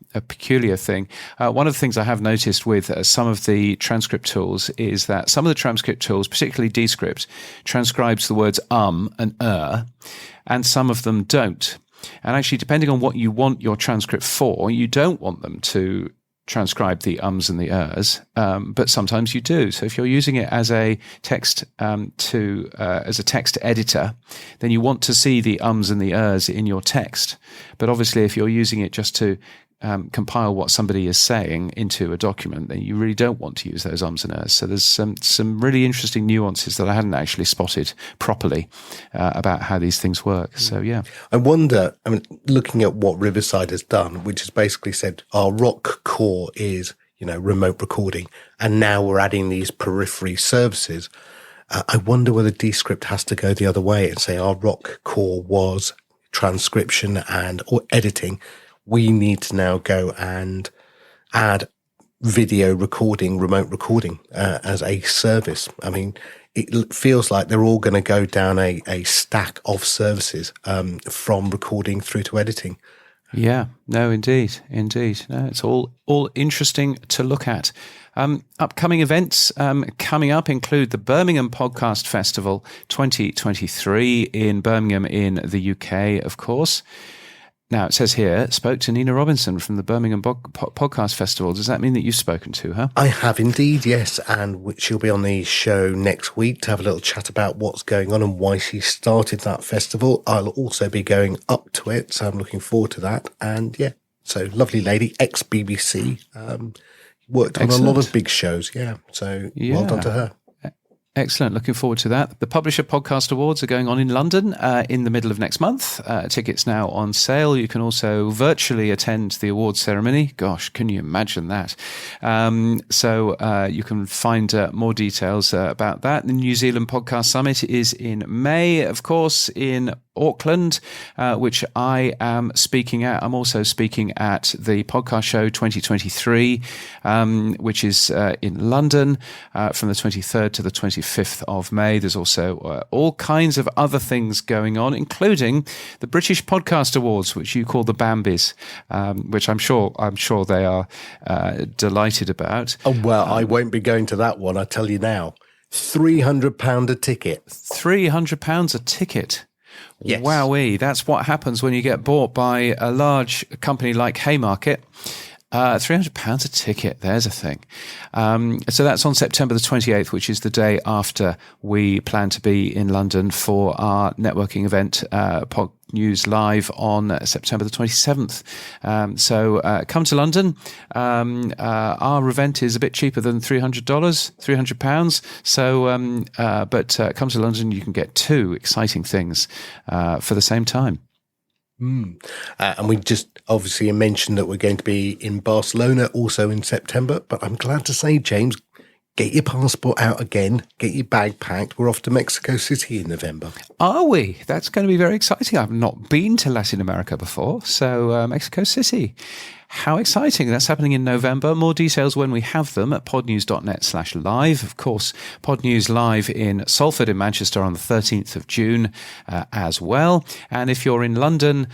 thing. One of the things I have noticed with some of the transcript tools is that some of the transcript tools, particularly Descript, transcribes the words and and some of them don't. And actually, depending on what you want your transcript for, you don't want them to transcribe the ums and the ers, but sometimes you do. So if you're using it as a text as a text editor, then you want to see the ums and the ers in your text. But obviously, if you're using it just to compile what somebody is saying into a document, then you really don't want to use those ums and ers. So there's some really interesting nuances that I hadn't actually spotted properly about how these things work. So yeah, I wonder. I mean, looking at what Riverside has done, which has basically said our rock core is remote recording, and now we're adding these periphery services. I wonder whether Descript has to go the other way and say our rock core was transcription or editing. We need to now go and add video recording, remote recording as a service. I mean, it feels like they're all going to go down a stack of services from recording through to editing. Yeah, no, indeed. No, it's all interesting to look at. Upcoming events coming up include the Birmingham Podcast Festival 2023 in Birmingham in the UK, of course. Now, it says here, spoke to Nina Robinson from the Birmingham Podcast Festival. Does that mean that you've spoken to her? I have indeed, yes. And she'll be on the show next week to have a little chat about what's going on and why she started that festival. I'll also be going up to it, so I'm looking forward to that. And yeah, so lovely lady, ex-BBC, worked on a lot of big shows. Yeah, so well done to her. Excellent. Looking forward to that. The Publisher Podcast Awards are going on in London in the middle of next month. Tickets now on sale. You can also virtually attend the awards ceremony. Gosh, can you imagine that? So you can find more details about that. The New Zealand Podcast Summit is in May, of course, in Auckland, which I am speaking at. I'm also speaking at the Podcast Show 2023, which is in London from the 23rd to the 25th of May. There's also all kinds of other things going on, including the British Podcast Awards, which you call the Bambis, which I'm sure they are delighted about. Oh, well, I won't be going to that one, I tell you now. £300 a ticket. £300 a ticket. Yes. Wowee, that's what happens when you get bought by a large company like Haymarket. £300 a ticket, there's a thing. So that's on September the 28th, which is the day after we plan to be in London for our networking event, Podnews Live on September the 27th. So come to London. Our event is a bit cheaper than £300. So, but come to London, you can get two exciting things for the same time. And we just obviously mentioned that we're going to be in Barcelona also in September, but I'm glad to say, James, get your passport out again, get your bag packed. We're off to Mexico City in November. Are we? That's going to be very exciting. I've not been to Latin America before, so Mexico City. How exciting. That's happening in November. More details when we have them at podnews.net/live. Of course, Podnews live in Salford in Manchester on the 13th of June as well. And if you're in London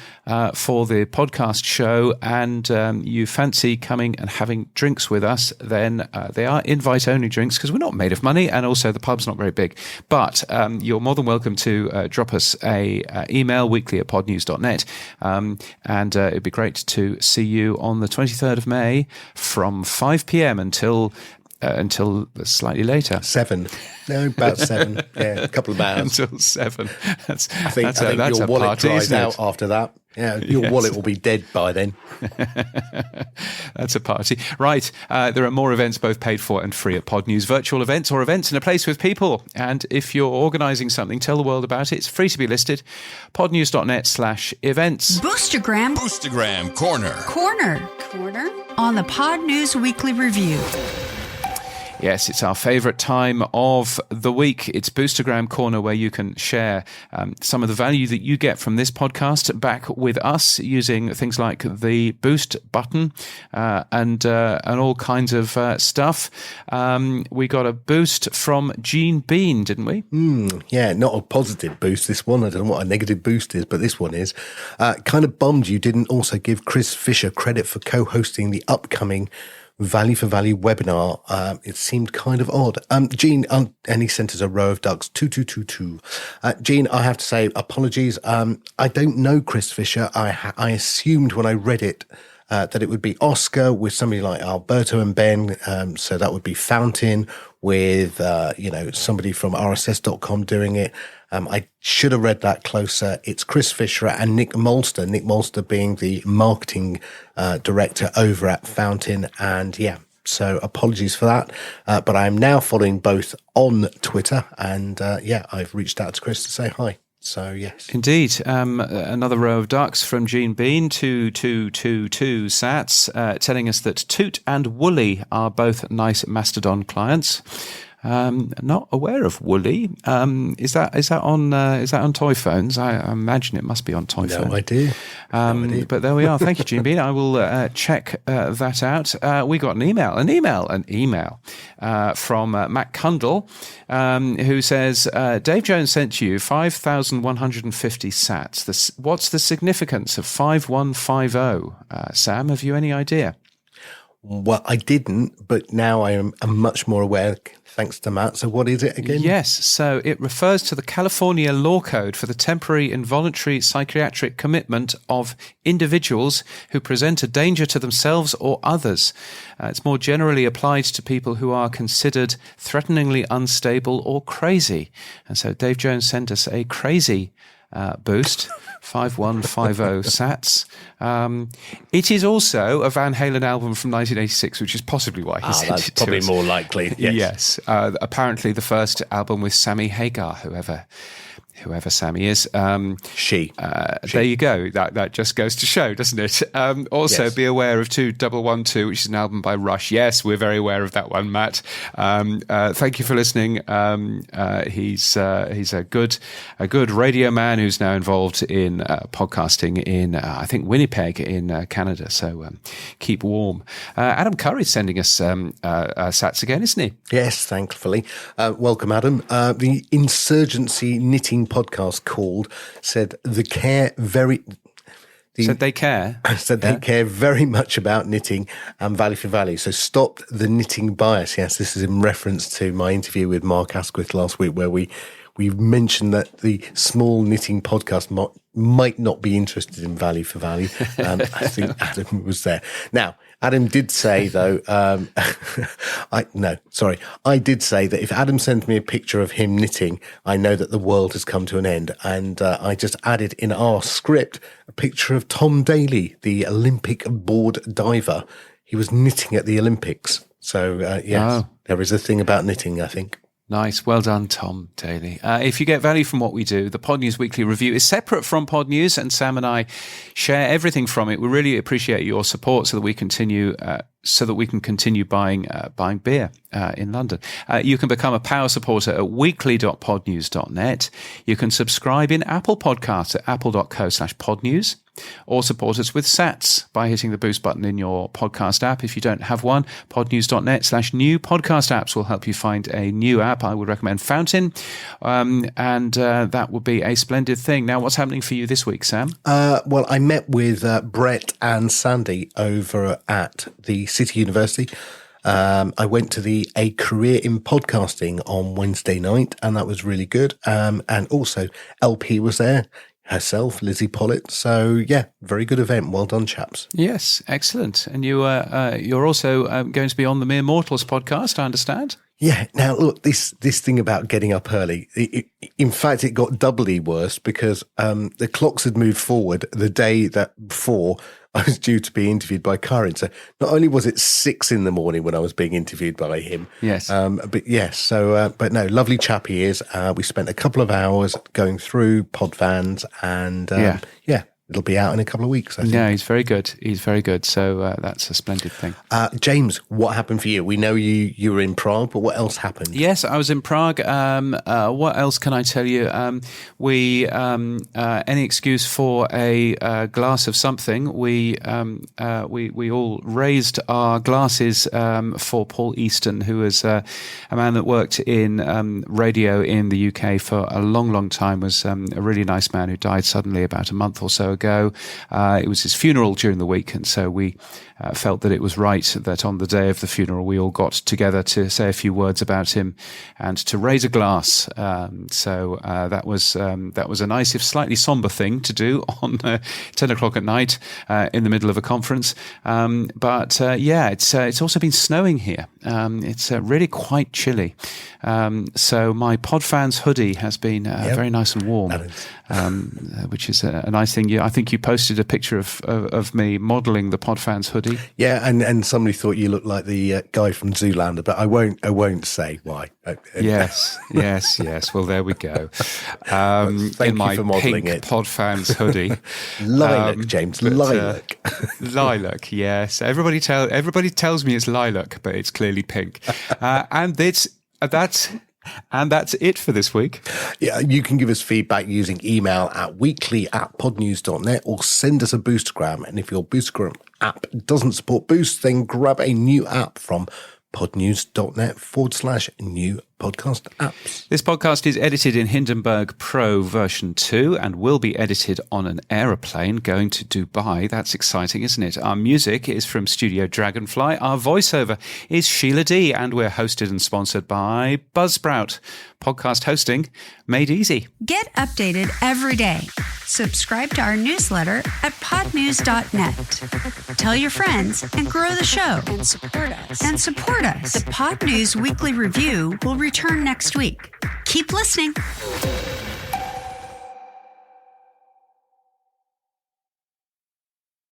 for the podcast show and you fancy coming and having drinks with us, then they are invite-only drinks because we're not made of money and also the pub's not very big. But you're more than welcome to drop us a email weekly@podnews.net and it'd be great to see you on the 23rd of May from 5 p.m. until slightly later. 7. No, about 7. Yeah, a couple of hours. Until 7. I think your wallet party, dries out after that. Yeah, your wallet will be dead by then. That's a party. Right. There are more events, both paid for and free at Podnews. Virtual events or events in a place with people. And if you're organising something, tell the world about it. It's free to be listed. Podnews.net/events. Boostergram Corner on the Podnews Weekly Review. Yes, it's our favourite time of the week. It's Boostergram Corner, where you can share some of the value that you get from this podcast back with us using things like the boost button and all kinds of stuff. We got a boost from Gene Bean, didn't we? Yeah, not a positive boost, this one. I don't know what a negative boost is, but this one is. Kind of bummed you didn't also give Chris Fisher credit for co-hosting the upcoming Value for Value webinar. It seemed kind of odd. Gene, and he sent us a row of ducks, 2222. Gene, I have to say, apologies. I don't know Chris Fisher. I assumed when I read it that it would be Oscar with somebody like Alberto and Ben. So that would be Fountain with, somebody from RSS.com doing it. I should have read that closer. It's Chris Fisher and Nick Molster. Nick Molster being the marketing director over at Fountain. And yeah, so apologies for that. But I'm now following both on Twitter. And I've reached out to Chris to say hi. So, yes. Indeed. Another row of ducks from Gene Bean, 2222 sats, telling us that Toot and Woolly are both nice Mastodon clients. Not aware of Woolly. Is that on toy phones? I imagine it must be on toy phones. No idea. But there we are. Thank you, Gene Bean. I will check that out. We got an email from Matt Cundall, who says, Dave Jones sent you 5,150 sats. What's the significance of 5150? Sam, have you any idea? Well, I didn't, but now I am much more aware, thanks to Matt. So what is it again? Yes, so it refers to the California Law Code for the temporary involuntary psychiatric commitment of individuals who present a danger to themselves or others. It's more generally applied to people who are considered threateningly unstable or crazy. And so Dave Jones sent us a crazy boost. 5150 sats. It is also a Van Halen album from 1986, which is possibly why he sent that's it to probably us. more likely. Yes. Apparently the first album with Sammy Hagar, whoever Sammy is. She. There you go. That just goes to show, doesn't it? Also, Yes. Be aware of 2112, which is an album by Rush. Yes, we're very aware of that one, Matt. Thank you for listening. He's a good radio man who's now involved in podcasting in I think Winnipeg in Canada. So keep warm. Adam Curry's sending us sats again, isn't he? Yes, thankfully. Welcome, Adam. The Insurgency Knitting podcast said they care very much about knitting and value for value. So stop the knitting bias. Yes, this is in reference to my interview with Mark Asquith last week, where we mentioned that the small knitting podcast might not be interested in value for value. I think Adam was there. Now, Adam did say, though, I did say that if Adam sends me a picture of him knitting, I know that the world has come to an end. And I just added in our script a picture of Tom Daley, the Olympic board diver. He was knitting at the Olympics. So, yes, There is a thing about knitting, I think. Nice. Well done, Tom Daly. If you get value from what we do, the Podnews Weekly Review is separate from Podnews, and Sam and I share everything from it. We really appreciate your support so that we can continue buying beer in London. You can become a power supporter at weekly.podnews.net. You can subscribe in Apple Podcasts at apple.co/podnews. or support us with sats by hitting the boost button in your podcast app. If you don't have one, podnews.net/new podcast apps will help you find a new app. I would recommend Fountain, and that would be a splendid thing. Now, what's happening for you this week, Sam? Well, I met with Brett and Sandy over at the City University. I went to a career in podcasting on Wednesday night, and that was really good. And also LP was there herself, Lizzie Pollitt. So yeah, very good event. Well done, chaps. Yes, excellent. And you're also going to be on the Mere Mortals podcast, I understand. Yeah. Now, look, this thing about getting up early, in fact, it got doubly worse because the clocks had moved forward the day that before I was due to be interviewed by Karen. So not only was it 6 a.m. when I was being interviewed by him. Yes. But yes. So, but no, lovely chap he is. We spent a couple of hours going through pod vans and yeah. It'll be out in a couple of weeks, I think. Yeah, he's very good. He's very good. So that's a splendid thing. James, what happened for you? We know you were in Prague, but what else happened? Yes, I was in Prague. What else can I tell you? We any excuse for a glass of something. We all raised our glasses for Paul Easton, who was a man that worked in radio in the UK for a long, long time. Was a really nice man who died suddenly about a month or so ago. It was his funeral during the week, and so we felt that it was right that on the day of the funeral we all got together to say a few words about him and to raise a glass. So that was a nice, if slightly somber thing to do on 10 o'clock at night in the middle of a conference. But it's also been snowing here. It's really quite chilly. So my Podfans hoodie has been very nice and warm, which is a nice thing. I think you posted a picture of me modelling the Podfans hoodie. Yeah, and somebody thought you looked like the guy from Zoolander, but I won't say why. Yes. Well, there we go. Thank in you my for modelling pink it. Podfans hoodie, Lilac, James, lilac. Lilac. Yes, everybody tells me it's lilac, but it's clearly pink, and that's it for this week. Yeah, you can give us feedback using email at weekly@podnews.net or send us a Boostergram. And if your Boostergram app doesn't support Boost, then grab a new app from podnews.net/new podcast apps. This podcast is edited in Hindenburg Pro version 2 and will be edited on an aeroplane going to Dubai. That's exciting, isn't it? Our music is from Studio Dragonfly. Our voiceover is Sheila D. And we're hosted and sponsored by Buzzsprout. Podcast hosting made easy. Get updated every day. Subscribe to our newsletter at podnews.net. Tell your friends and grow the show. And support us. The Pod News Weekly Review will return next week. Keep listening.